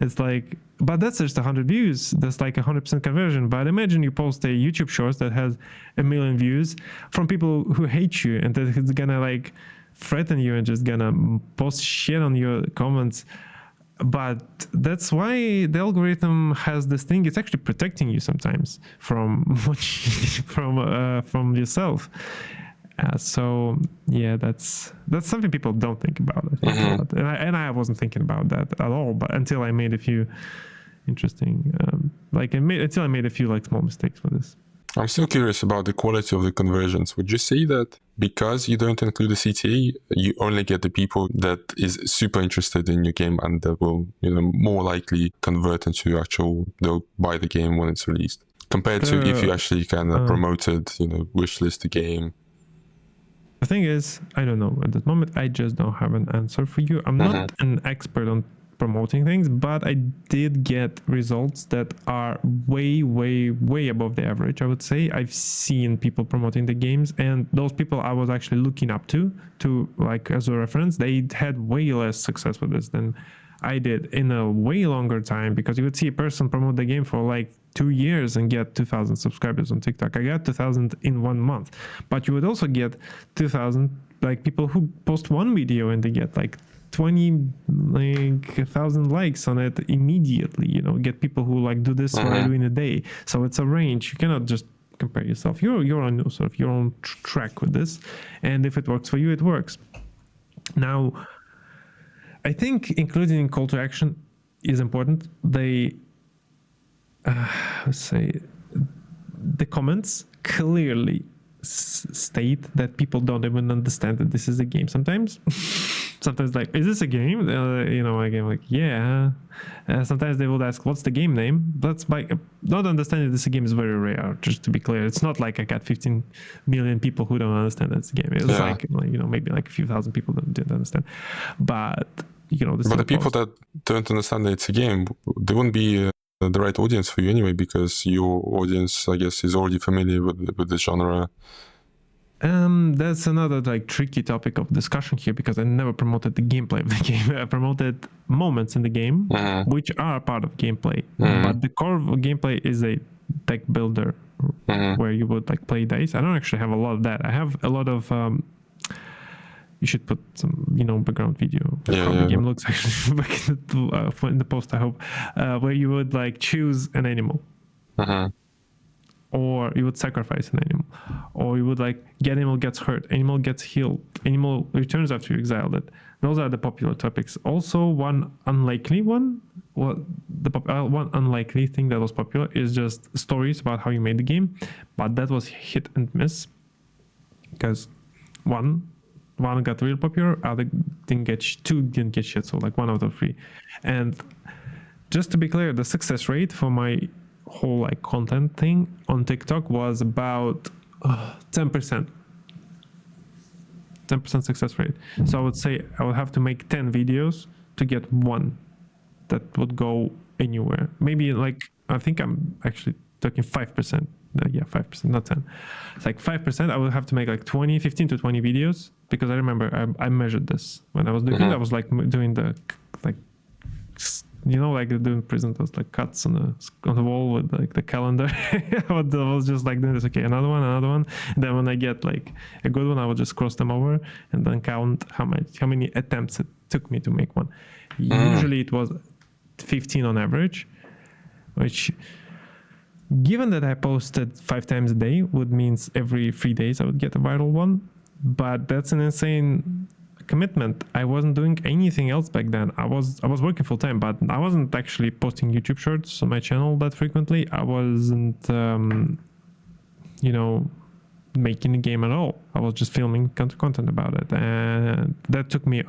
It's like, but that's just 100 views. That's like 100% conversion. But imagine you post a YouTube shorts that has 1 million views from people who hate you and that is gonna like threaten you and just gonna post shit on your comments. But that's why the algorithm has this thing. It's actually protecting you sometimes from from yourself. So yeah, that's something people don't think about. I think and I wasn't thinking about that at all. But until I made a few interesting, until I made a few like small mistakes with this. I'm still curious about the quality of the conversions. Would you say that because you don't include the CTA, you only get the people that is super interested in your game and that will, you know, more likely convert into actual, they'll buy the game when it's released, compared to if you actually kind of promoted, you know, wishlist the game? The thing is, I don't know at this moment. I just don't have an answer for you. I'm not an expert on promoting things, but I did get results that are way above the average. I would say I've seen people promoting the games, and those people I was actually looking up to like as a reference. They had way less success with this than I did in a way longer time, because you would see a person promote the game for like 2 years and get 2,000 subscribers on TikTok. I got 2,000 in 1 month, but you would also get 2,000 like people who post one video and they get like 1,000 likes on it immediately. You know, get people who like do this what I do in a day. So it's a range. You cannot just compare yourself. You're on sort of your own track with this, and if it works for you, it works. Now, I think including call to action is important. They let's say the comments clearly state that people don't even understand that this is a game. Sometimes like, is this a game? You know, a game like, yeah. Sometimes they would ask, what's the game name? That's like, not understanding this game is very rare, just to be clear. It's not like I got 15 million people who don't understand that it's a game. It's like, you know, maybe like a few thousand people that didn't understand. But, you know, but the people that don't understand that it's a game, they wouldn't be the right audience for you anyway, because your audience, I guess, is already familiar with the genre. That's another like tricky topic of discussion here, because I never promoted the gameplay of the game. I promoted moments in the game, which are part of gameplay. But the core of gameplay is a deck builder where you would like play dice. I don't actually have a lot of that. I have a lot of you should put some, you know, background video of how the game looks actually back in the post, I hope, where you would like choose an animal. Or you would sacrifice an animal, or you would like animal gets hurt, animal gets healed, animal returns after you exiled it. Those are the popular topics. Also, one unlikely one, one unlikely thing that was popular is just stories about how you made the game, but that was hit and miss, because one got real popular, other didn't get two didn't get shit. So like 1 out of 3. And just to be clear, the success rate for my whole like content thing on TikTok was about 10% success rate. So I would say I would have to make 10 videos to get one that would go anywhere. Maybe like, I think I'm actually talking 5%. 5%, not 10. It's like 5%. I would have to make like 15 to 20 videos, because I remember I measured this when I was doing it. I was like doing the like, you know, like doing those like cuts on the wall with like the calendar. I was just like doing this. Okay, another one. And then when I get like a good one, I would just cross them over and then count how many attempts it took me to make one. Usually it was 15 on average. which, given that I posted 5 times a day, would means every 3 days I would get a viral one. But that's an insane commitment. I wasn't doing anything else back then. I was working full time, but I wasn't actually posting YouTube shorts on my channel that frequently. I wasn't, making the game at all. I was just filming content about it, and that took me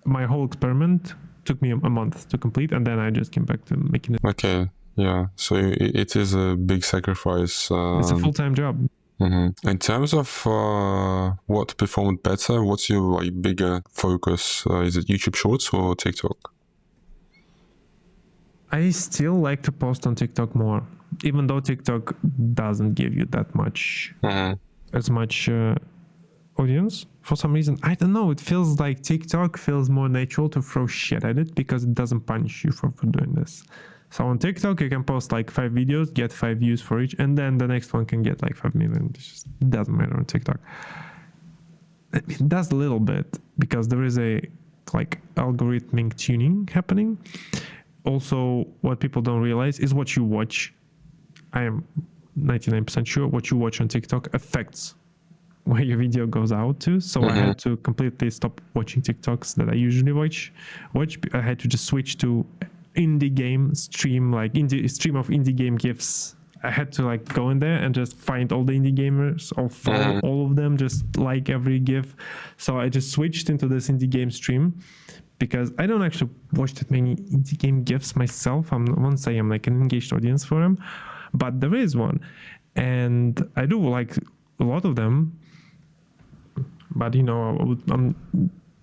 my whole experiment took me a month to complete, and then I just came back to making it. Okay, yeah. So it is a big sacrifice. It's a full-time job. Mm-hmm. In terms of what performed better, what's your bigger focus? Is it YouTube Shorts or TikTok? I still like to post on TikTok more, even though TikTok doesn't give you that much, as much audience. For some reason, I don't know. It feels like TikTok feels more natural to throw shit at it because it doesn't punish you for doing this. So on TikTok, you can post 5 videos, get 5 views for each, and then the next one can get 5 million. It just doesn't matter on TikTok. It does a little bit because there is a algorithmic tuning happening. Also, what people don't realize is what you watch. I am 99% sure what you watch on TikTok affects where your video goes out to. So I had to completely stop watching TikToks that I usually watch. I had to just switch to indie game stream, stream of indie game GIFs. I had to go in there and just find all the indie gamers or follow all of them, just like every GIF. So I just switched into this indie game stream because I don't actually watch that many indie game GIFs myself. I won't say I'm an engaged audience for them, but there is one, and I do like a lot of them. But I'm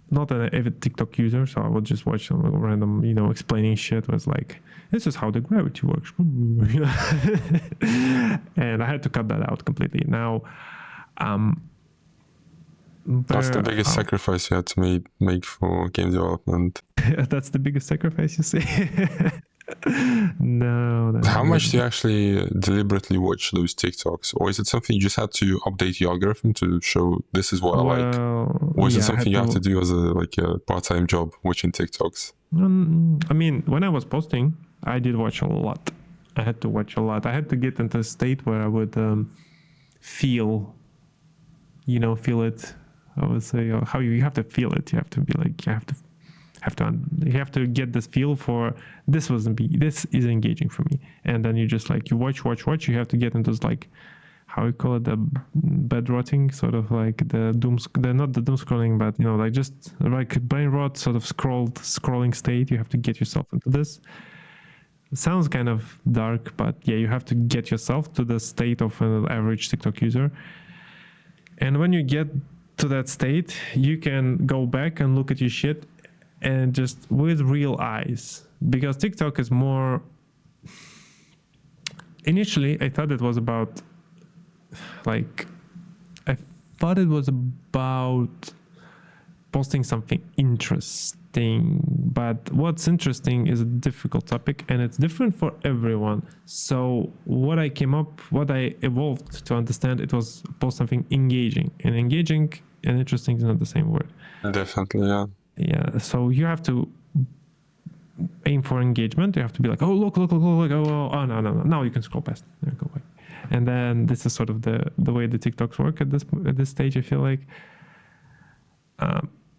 not an avid TikTok user, so I would just watch some random, explaining shit. Was this is how the gravity works, and I had to cut that out completely. Now, that's the biggest sacrifice you had to make for game development. That's the biggest sacrifice, you say? No. How much do you actually deliberately watch those TikToks, or is it something you just had to update your algorithm to show this is what I like, or is it something you have to do as a part-time job watching TikToks? I mean, when I was posting, I did watch a lot. I had to watch a lot. I had to get into a state where I would feel it. I would say how you have to feel it. You have to be you have to get this feel for this is engaging for me, and then you just you watch. You have to get into this how you call it, the bed rotting, sort of not the doom scrolling, but just brain rot sort of scrolling state. You have to get yourself into this. It sounds kind of dark, but yeah, you have to get yourself to the state of an average TikTok user, and when you get to that state, you can go back and look at your shit and just with real eyes, because TikTok is more, initially I thought it was about posting something interesting, but what's interesting is a difficult topic and it's different for everyone. So what I evolved to understand, it was post something engaging, and interesting is not the same word. Definitely, yeah. Yeah, so you have to aim for engagement. You have to be oh, look, oh, no, now you can scroll past. Go away. And then this is sort of the way the TikToks work at this stage, I feel like.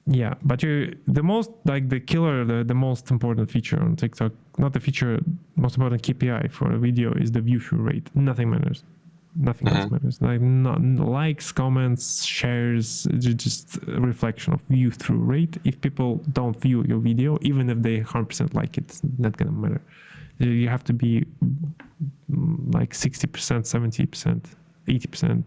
Yeah, but the most the most important feature on TikTok, not the feature, most important KPI for a video is the view through rate. Nothing matters. Nothing else matters. Likes, comments, shares, just a reflection of view through rate. If people don't view your video, even if they 100% like it, it's not gonna matter. You have to be 60%, 70%, 80%.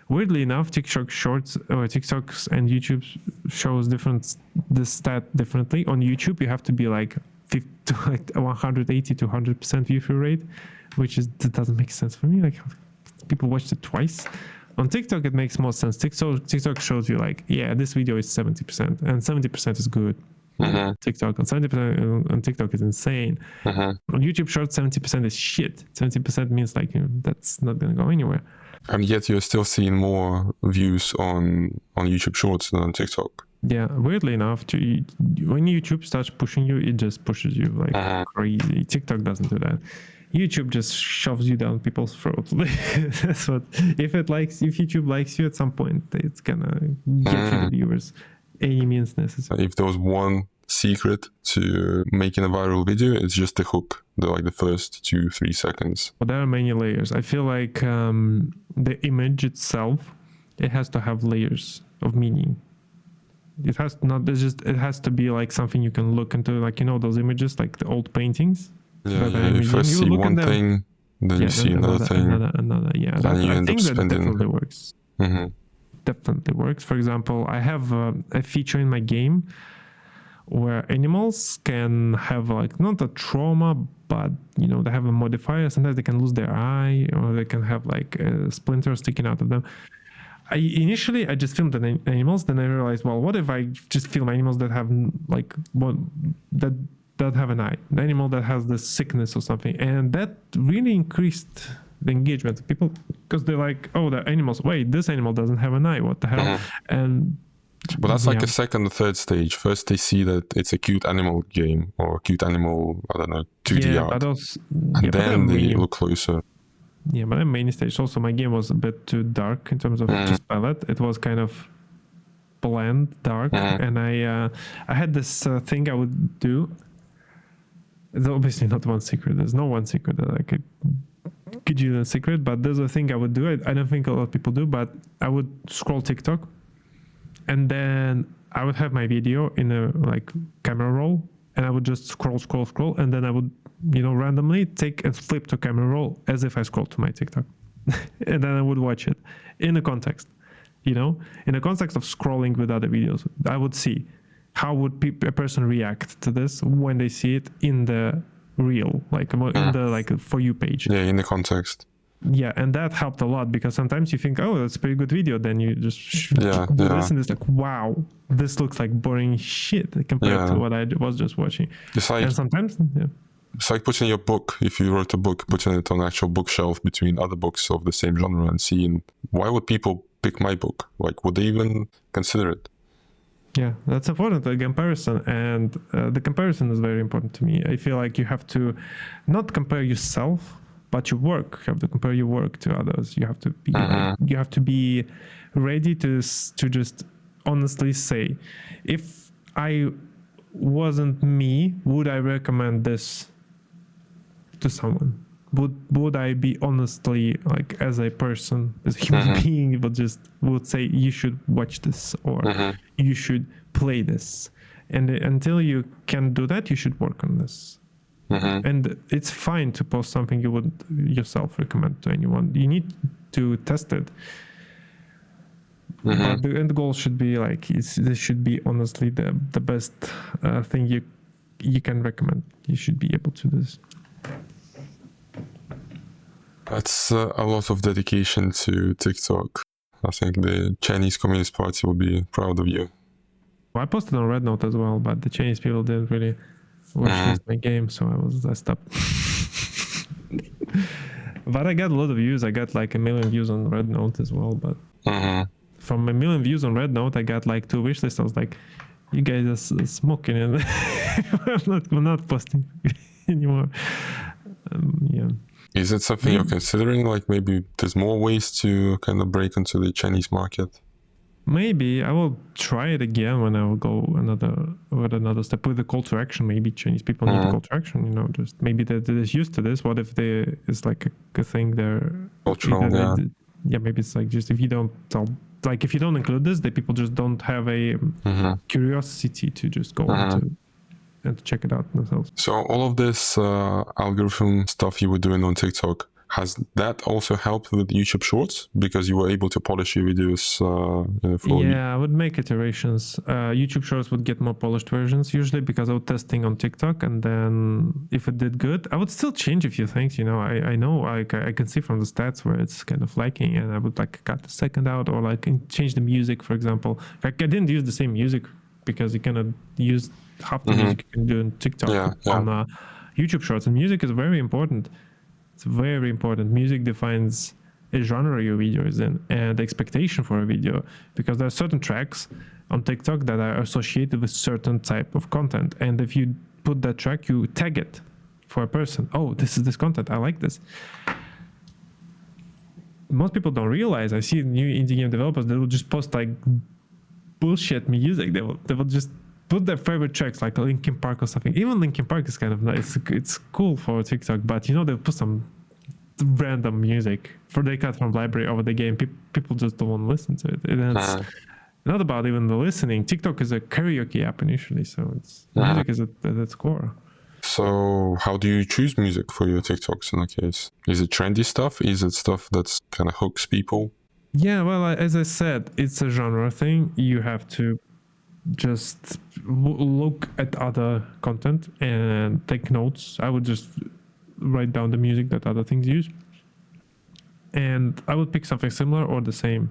Weirdly enough, TikTok Shorts or TikToks and YouTube shows this stat differently. On YouTube, you have to be 180 to 100% view through rate, that doesn't make sense for me. People watched it twice. On TikTok, it makes more sense. TikTok shows you this video is 70%, and 70% is good. TikTok and 70% on TikTok is insane. On YouTube Shorts, 70% is shit. 70% means that's not gonna go anywhere. And yet you're still seeing more views on YouTube Shorts than on TikTok. Yeah, weirdly enough, when YouTube starts pushing you, it just pushes you like crazy. TikTok doesn't do that. YouTube just shoves you down people's throats. That's what. If YouTube likes you at some point, it's gonna get you the viewers, any means necessary. If there was one secret to making a viral video, it's just the hook, the first 2-3 seconds. But there are many layers. I feel like the image itself, it has to have layers of meaning. It has to be like something you can look into, like, you know, those images, like the old paintings. Yeah, you first see one thing, then you see another thing. Another, yeah. Then you end up spending. That definitely works. Mm-hmm. Definitely works. For example, I have a feature in my game where animals can have like not a trauma, but you know, they have a modifier. Sometimes they can lose their eye, or they can have like a splinter sticking out of them. Initially I just filmed the animals, then I realized, well, what if I just film animals that have like that have an eye, an animal that has this sickness or something, and that really increased the engagement of people, because they're like, oh, the animals, wait, this animal doesn't have an eye, what the hell? And but that's like a second or third stage. First they see that it's a cute animal game, or a cute animal, I don't know, 2D art, and then they look closer. Yeah, but the main stage, also my game was a bit too dark in terms of just palette. It was kind of bland, dark, and I had this thing I would do. There's obviously not one secret. There's no one secret that I could give you the secret, but there's a thing I would do. I don't think a lot of people do, but I would scroll TikTok, and then I would have my video in a like camera roll, and I would just scroll, and then I would, you know, randomly take and flip to camera roll as if I scroll to my TikTok. And then I would watch it in a context, you know, in the context of scrolling with other videos. I would see how would a person react to this when they see it in the reel, like in the like For You page. Yeah, in the context. Yeah, and that helped a lot, because sometimes you think, oh, that's a pretty good video, then you just do this, and it's like, wow, this looks like boring shit compared to what I was just watching. It's like, and sometimes, it's like putting your book, if you wrote a book, putting it on an actual bookshelf between other books of the same genre and seeing, why would people pick my book? Like, would they even consider it? Yeah, that's important, the comparison. And the comparison is very important to me. I feel like you have to not compare yourself, but your work. You have to compare your work to others. You have to be you have to be ready to just honestly say, if I wasn't me, would I recommend this to someone? Would I be honestly, like, as a person, as a human being, would say you should watch this, or you should play this, and until you can do that, you should work on this. And it's fine to post something you would yourself recommend to anyone. You need to test it, but the end goal should be like, this should be honestly the best thing you can recommend. You should be able to do this. That's a lot of dedication to TikTok. I think the Chinese Communist Party will be proud of you. Well, I posted on Red Note as well, but the Chinese people didn't really watch my game, so I stopped. But I got a lot of views. I got like 1 million views on Red Note as well. But from 1 million views on Red Note, I got like 2 wishlists. I was like, you guys are smoking, and I'm not posting anymore. Yeah. Is it something you're considering? Like, maybe there's more ways to kind of break into the Chinese market? Maybe I will try it again when I will go another step with the call to action. Maybe Chinese people need a call to action, you know, just maybe they're used to this. What if it's like a thing they're cultural, maybe it's like, just if you don't if you don't include this, the people just don't have a curiosity to just go on and check it out themselves. So all of this algorithm stuff you were doing on TikTok, has that also helped with YouTube Shorts, because you were able to polish your videos? I would make iterations. YouTube Shorts would get more polished versions usually, because I was testing on TikTok, and then if it did good, I would still change a few things. You know, I know I can see from the stats where it's kind of lacking, and I would like cut the second out, or like change the music, for example. Like, I didn't use the same music, because you cannot use half the music you can do on TikTok on YouTube Shorts, and music is very important. It's very important. Music defines a genre your video is in and the expectation for a video, because there are certain tracks on TikTok that are associated with certain type of content, and if you put that track, you tag it for a person. Oh, this is this content, I like this. Most people don't realize. I see new indie game developers, they will just post like bullshit music. They will just put their favorite tracks like Linkin Park or something. Even Linkin Park is kind of nice. It's cool for TikTok, but they'll put some random music for they cut from library over the game. People just don't want to listen to it. And it's not about even the listening. TikTok is a karaoke app initially, so it's music is at its core. So how do you choose music for your TikToks in that case? Is it trendy stuff? Is it stuff that's kind of hooks people? Yeah, well, as I said, it's a genre thing. You have to just look at other content and take notes. I would just write down the music that other things use, and I would pick something similar or the same.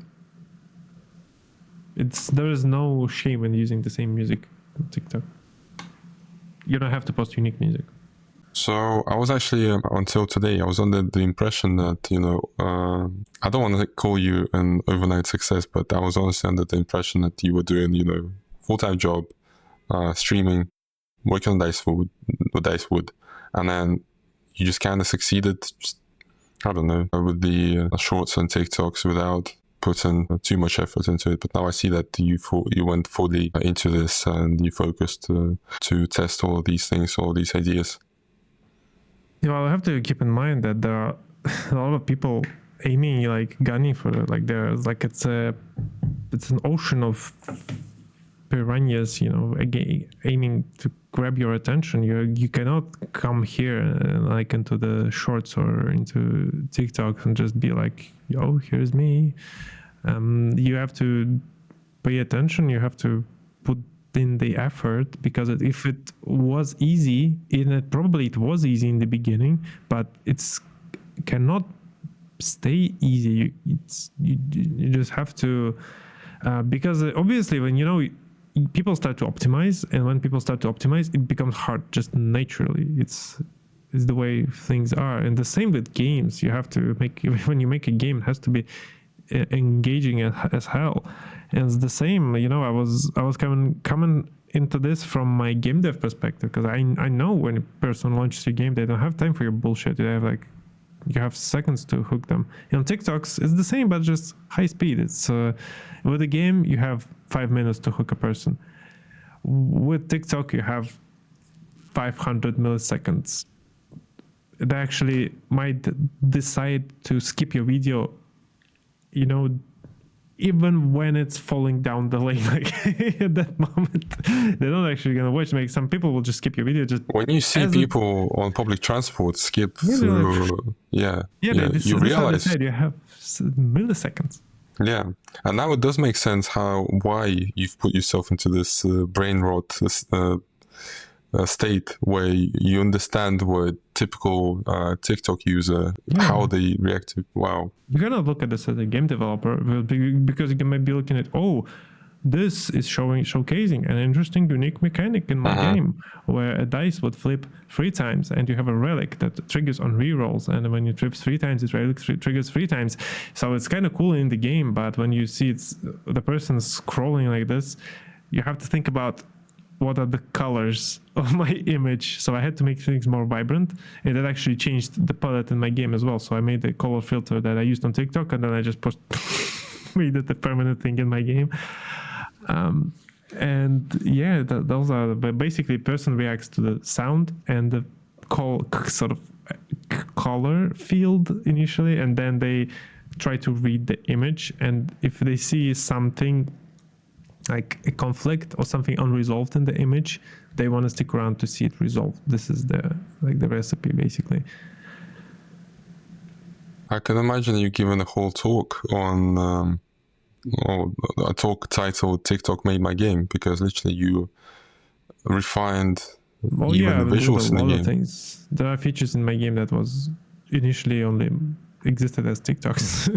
There is no shame in using the same music on TikTok. You don't have to post unique music. So I was actually, until today, I was under the impression that, I don't want to call you an overnight success, but I was honestly under the impression that you were doing, full-time job, streaming, working on Dicewood, and then you just kind of succeeded, I don't know, with the shorts and TikToks without putting too much effort into it. But now I see that you went fully into this and you focused to test all these things, all these ideas. I have to keep in mind that there are a lot of people aiming, like gunning for it. Like there's like it's an ocean of piranhas, aiming to grab your attention. You cannot come here like into the shorts or into TikTok and just be like, yo, here's me. You have to pay attention. You have to put in the effort, because if it was easy, probably it was easy in the beginning, but it's cannot stay easy. You just have to, because obviously when people start to optimize, and when people start to optimize, it becomes hard just naturally. It's the way things are. And the same with games. You have to when you make a game, it has to be engaging as hell. And it's the same, I was coming into this from my game dev perspective, because I know when a person launches a game, they don't have time for your bullshit. You have seconds to hook them. On TikToks, it's the same, but just high speed. It's with a game, you have 5 minutes to hook a person. With TikTok, you have 500 milliseconds. They actually might decide to skip your video, even when it's falling down the lane, like at that moment, they're not actually gonna watch. Like some people will just skip your video. Just when you see people on public transport skip through, you realize you have milliseconds. Yeah, and now it does make sense why you've put yourself into this brain rot state where you understand what typical TikTok user, how they react to. Wow. You cannot look at this as a game developer, because you might be looking at, this is showcasing an interesting, unique mechanic in my game, where a dice would flip 3 times, and you have a relic that triggers on rerolls, and when you trip 3 times, it relic triggers 3 times. So it's kind of cool in the game, but when you see the person scrolling like this, you have to think about what are the colors of my image. So I had to make things more vibrant, and that actually changed the palette in my game as well. So I made a color filter that I used on TikTok, and then I just made it a permanent thing in my game. Those are basically person reacts to the sound and the sort of color field initially, and then they try to read the image, and if they see something like a conflict or something unresolved in the image, they want to stick around to see it resolved. This is the recipe basically. I can imagine you giving a whole talk on a talk titled "TikTok Made My Game," because literally you refined the visuals in the game. Things. There are features in my game that was initially only existed as TikToks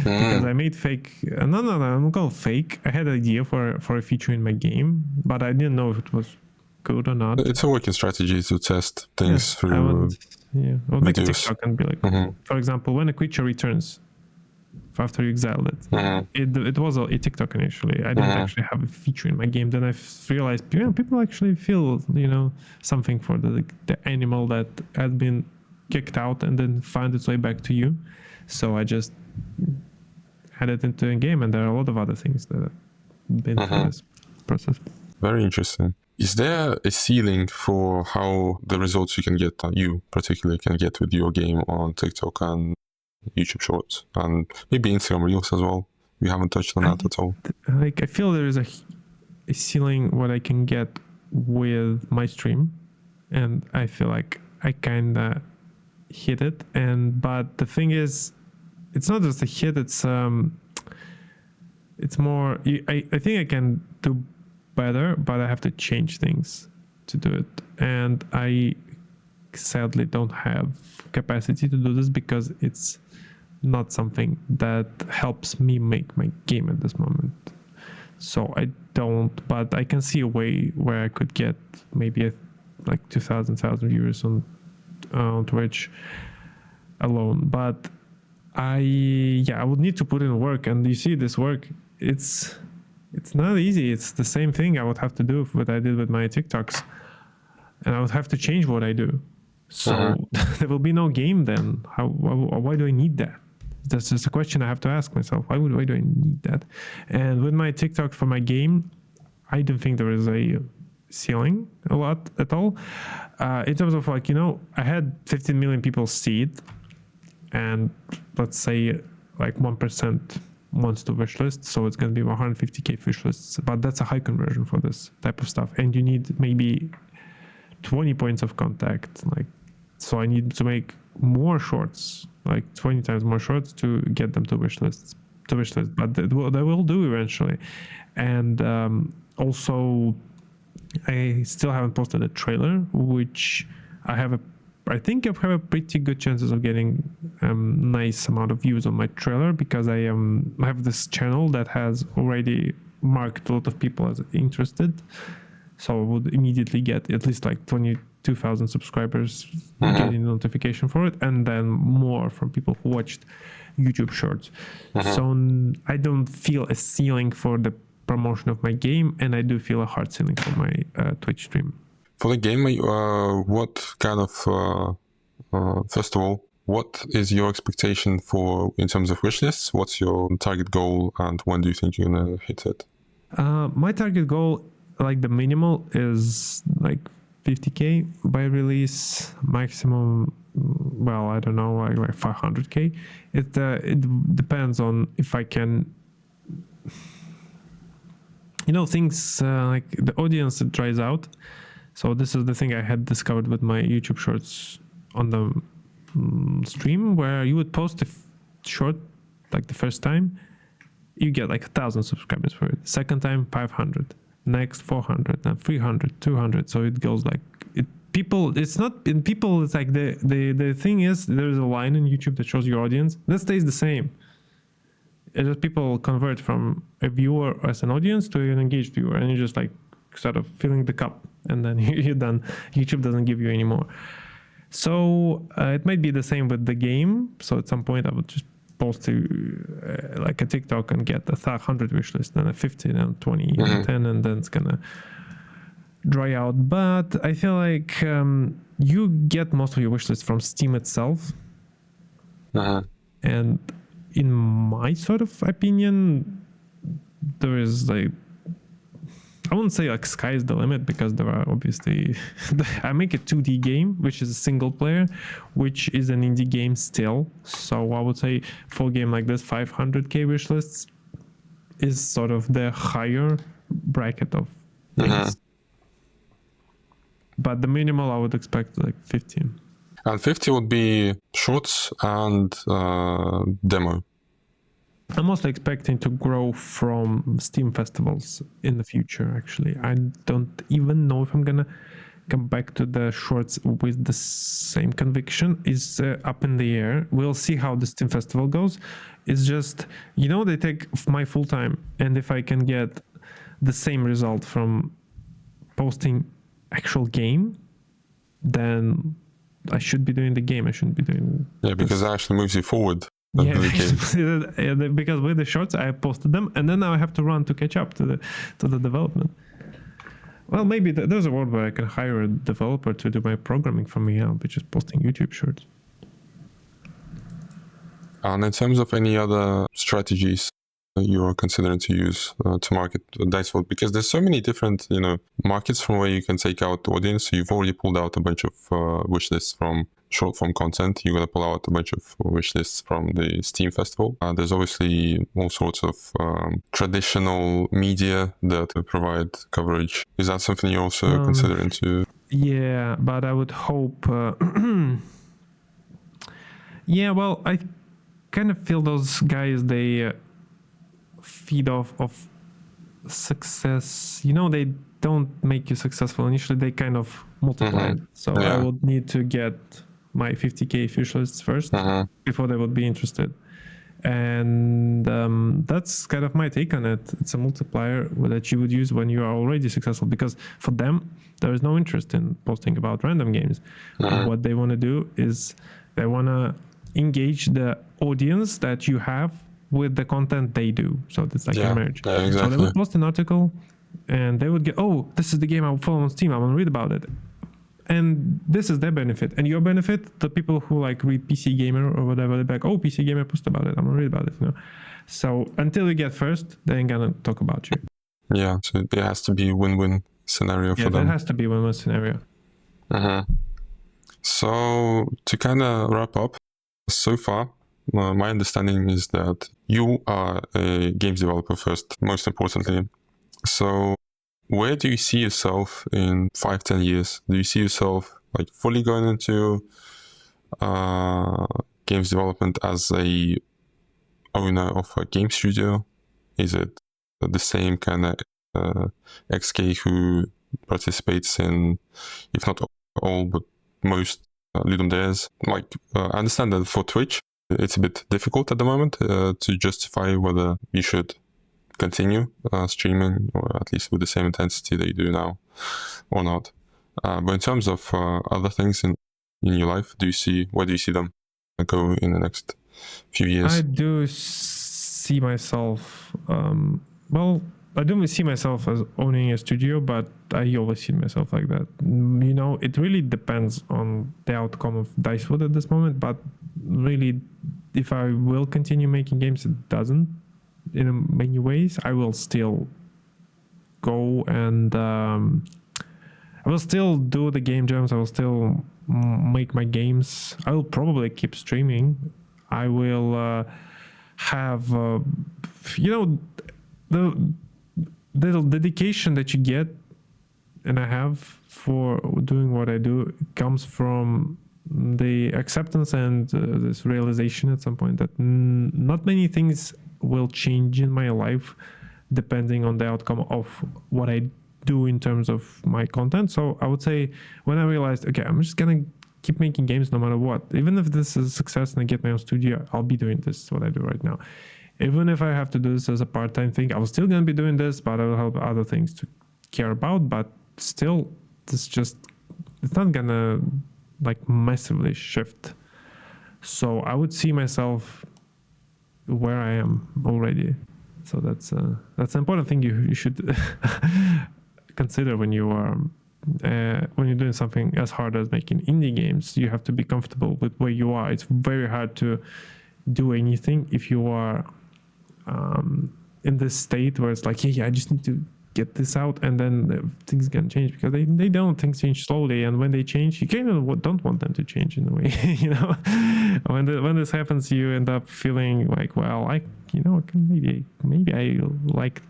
because I made fake. No, I'm not called fake. I had an idea for a feature in my game, but I didn't know if it was good or not. It's a working strategy to test things through. I would make a TikTok and be like, for example, when a creature returns after you exiled it. It was a TikTok initially. I didn't actually have a feature in my game. Then I realized, people actually feel, something for the animal that had been kicked out and then found its way back to you. So I just had it into a game, and there are a lot of other things that have been through this process. Very interesting. Is there a ceiling for how the results you particularly can get with your game on TikTok and YouTube Shorts and maybe Instagram Reels as well? We haven't touched on that at all. I feel there is a ceiling what I can get with my stream, and I feel like I kind of hit it. But the thing is, it's not just a hit. It's more. I think I can do better, but I have to change things to do it, and I sadly don't have capacity to do this because it's not something that helps me make my game at this moment. So I don't, but I can see a way where I could get maybe like 2,000 viewers on Twitch alone. But I would need to put in work, and you see this work, it's not easy. It's the same thing I would have to do what I did with my TikToks, and I would have to change what I do. So there will be no game then. Why do I need that? That's just a question I have to ask myself. Why do I need that? And with my TikTok for my game, I don't think there is a ceiling a lot at all. In terms of I had 15 million people see it, and let's say like 1% wants to wishlist, so it's going to be 150k wishlists. But that's a high conversion for this type of stuff, and you need maybe 20 points of contact. So I need to make more shorts, like 20 times more shorts to get them to wishlist. But they will do eventually. And also, I still haven't posted a trailer, which I think I have a pretty good chances of getting nice amount of views on my trailer, because I have this channel that has already marked a lot of people as interested. So I would immediately get at least like 22,000 subscribers getting the notification for it, and then more from people who watched YouTube Shorts. So I don't feel a ceiling for the promotion of my game, and I do feel a hard ceiling for my Twitch stream. For the game, what kind of, first of all, what is your expectation in terms of wishlists? What's your target goal, and when do you think you're going to hit it? My target goal, like the minimal, is like 50k by release. Maximum, well, I don't know, like 500k. It depends on if I can, things like the audience dries out. So this is the thing I had discovered with my YouTube Shorts on the stream, where you would post a short like the first time, you get like 1,000 subscribers for it. Second time, 500. Next 400, then 300, 200. So it goes like it. It's like the thing is, there's a line in YouTube that shows your audience that stays the same. It's just people convert from a viewer as an audience to an engaged viewer, and you're just like sort of filling the cup, and then you're done. YouTube doesn't give you any more. So it might be the same with the game. So at some point I would just post to like a TikTok and get 100 wishlist, then a 50, then 20, and 10, and then it's gonna dry out. But I feel like you get most of your wishlist from Steam itself, and in my sort of opinion, there is like, I wouldn't say like sky is the limit, because there are obviously I make a 2D game, which is a single player, which is an indie game still. So I would say for a game like this, 500k wish lists is sort of the higher bracket of things. But the minimal I would expect like 15. And 50 would be shorts and demo. I'm also expecting to grow from Steam festivals in the future, actually. I don't even know if I'm going to come back to the shorts with the same conviction. Is up in the air. We'll see how the Steam festival goes. It's just, they take my full time. And if I can get the same result from posting actual game, then I should be doing the game. I shouldn't be doing because it actually moves you forward. of Yeah, the game. because with the shorts I posted them, and then now I have to run to catch up to the development. Well, maybe there's a world where I can hire a developer to do my programming for me. I'll be just posting YouTube shorts. And in terms of any other strategies you are considering to use to market Dicewood, because there's so many different, markets from where you can take out the audience. So you've already pulled out a bunch of wish lists from short form content. You're going to pull out a bunch of wish lists from the Steam Festival. There's obviously all sorts of traditional media that provide coverage. Is that something you're also considering to? Yeah, but I would hope. Yeah, well, I kind of feel those guys, they feed off of success. They don't make you successful initially, they kind of multiply it. So I would need to get my 50k wish lists first before they would be interested. And that's kind of my take on it. It's a multiplier that you would use when you are already successful, because for them there is no interest in posting about random games. What they want to do is they want to engage the audience that you have with the content they do. So it's like a merge. Yeah, exactly. So they would post an article and they would get, oh, this is the game I follow on Steam, I want to read about it. And this is their benefit. And your benefit, the people who read PC Gamer or whatever, they're like, oh, PC Gamer posted about it, I'm going to read about it. So until you get first, they ain't going to talk about you. Yeah, so it has to be a win-win scenario for them. Yeah, that has to be a win-win scenario. So to kind of wrap up, so far, my understanding is that you are a games developer first, most importantly. So where do you see yourself in 5-10 years? Do you see yourself fully going into games development as a owner of a game studio? Is it the same kind of XK who participates in, if not all, but most Ludum Dares? I understand that for Twitch, it's a bit difficult at the moment to justify whether you should continue streaming, or at least with the same intensity that you do now, or not. But in terms of other things in your life, where do you see them go in the next few years? I do see myself, I don't see myself as owning a studio, but I always see myself like that. It really depends on the outcome of Dicewood at this moment, but really, if I will continue making games, it doesn't. In many ways, I will still go and I will still do the game jams. I will still make my games. I will probably keep streaming. I will have, the dedication that you get and I have for doing what I do comes from the acceptance and this realization at some point that not many things will change in my life depending on the outcome of what I do in terms of my content. So I would say when I realized, okay, I'm just gonna keep making games no matter what. Even if this is a success and I get my own studio, I'll be doing this, what I do right now. Even if I have to do this as a part-time thing, I was still gonna be doing this, but I will have other things to care about. But still, it's not gonna massively shift. So I would see myself where I am already. So that's an important thing you should consider when you are when you're doing something as hard as making indie games. You have to be comfortable with where you are. It's very hard to do anything if you are in this state where it's I just need to get this out, and then things can change, because they don't, things change slowly, and when they change, you kind of don't want them to change in a way. When this happens, you end up feeling maybe I like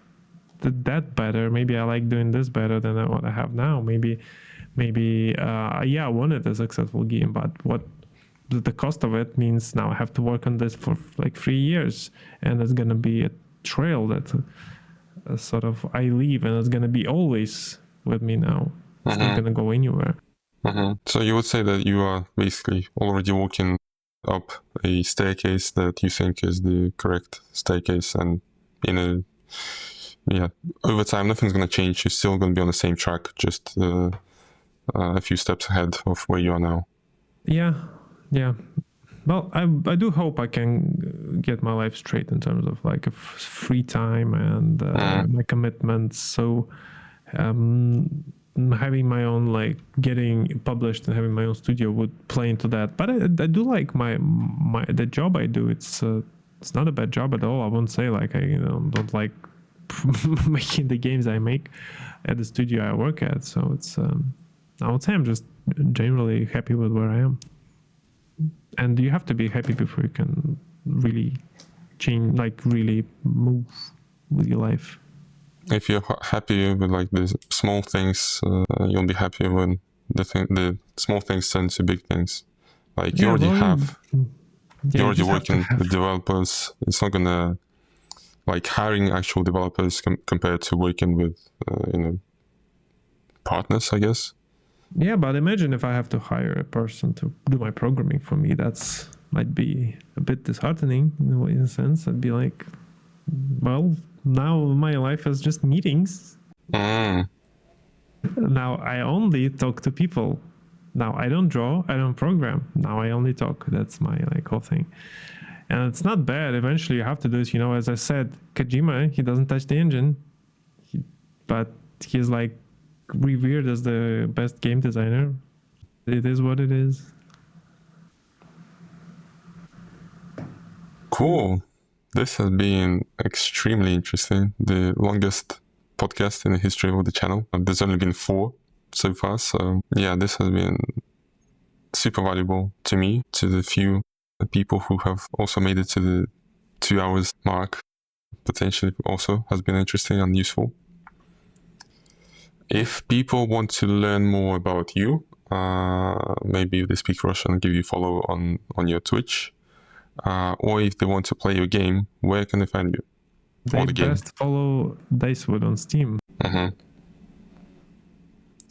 that better, maybe I like doing this better than what I have now, maybe I wanted a successful game, but what the cost of it means now I have to work on this for 3 years, and it's gonna be a trail that sort of I leave, and it's gonna be always with me now. It's not gonna go anywhere. So you would say that you are basically already walking up a staircase that you think is the correct staircase, and over time nothing's gonna change. You're still gonna be on the same track, just a few steps ahead of where you are now. Yeah. Well, I do hope I can get my life straight in terms of like a free time and my commitments. So having my own, like getting published and having my own studio would play into that. But I do like the job I do. It's not a bad job at all. I won't say like I don't like making the games I make at the studio I work at. So it's I would say I'm just generally happy with where I am. And you have to be happy before you can really change, like really move with your life. If you're happy with like the small things, you'll be happy when the small things turn to big things. Like you already you're already working with developers. It's not gonna like hiring actual developers compared to working with partners, I guess. Yeah, but imagine if I have to hire a person to do my programming for me. That's might be a bit disheartening in a sense. I'd be like, well, now my life is just meetings. Now I only talk to people. Now I don't draw, I don't program. Now I only talk. That's my like whole thing. And it's not bad. Eventually you have to do this. As I said, Kojima, he doesn't touch the engine. But he's like revered as the best game designer. It is what it is. Cool. This has been extremely interesting. The longest podcast in the history of the channel. There's only been 4 so far. So yeah, this has been super valuable to me, to the few people who have also made it to the 2 hours mark. Potentially also has been interesting and useful. If people want to learn more about you, maybe if they speak Russian, give you a follow on your Twitch, or if they want to play your game, where can they find you? They best follow Dicewood on Steam.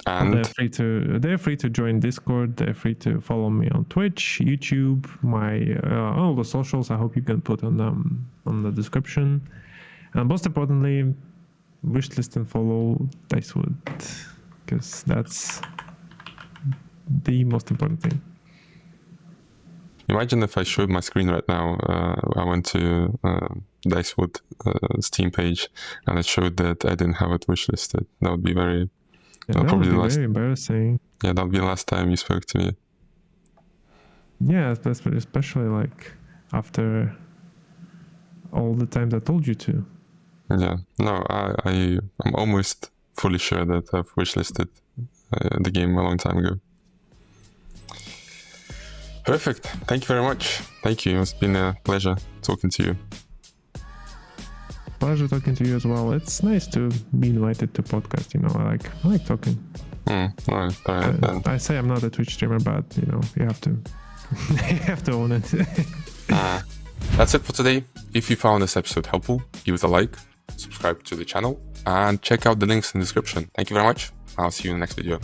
And they're free to join Discord. They're free to follow me on Twitch, YouTube, my all the socials. I hope you can put on the description. And most importantly, wishlist and follow Dicewood, because that's the most important thing. Imagine if I showed my screen right now. I went to Dicewood Steam page and it showed that I didn't have it wishlisted. That would be very... Yeah, that would be very embarrassing. Yeah, that would be the last time you spoke to me. Yeah, especially like after all the times I told you to. Yeah, no, I'm almost fully sure that I've wishlisted the game a long time ago. Perfect. Thank you very much. Thank you. It's been a pleasure talking to you. Pleasure talking to you as well. It's nice to be invited to podcast. I like talking. All right, then. I say I'm not a Twitch streamer, but you have to you have to own it. That's it for today. If you found this episode helpful, give it a like, subscribe to the channel, and check out the links in the description. Thank you very much. I'll see you in the next video.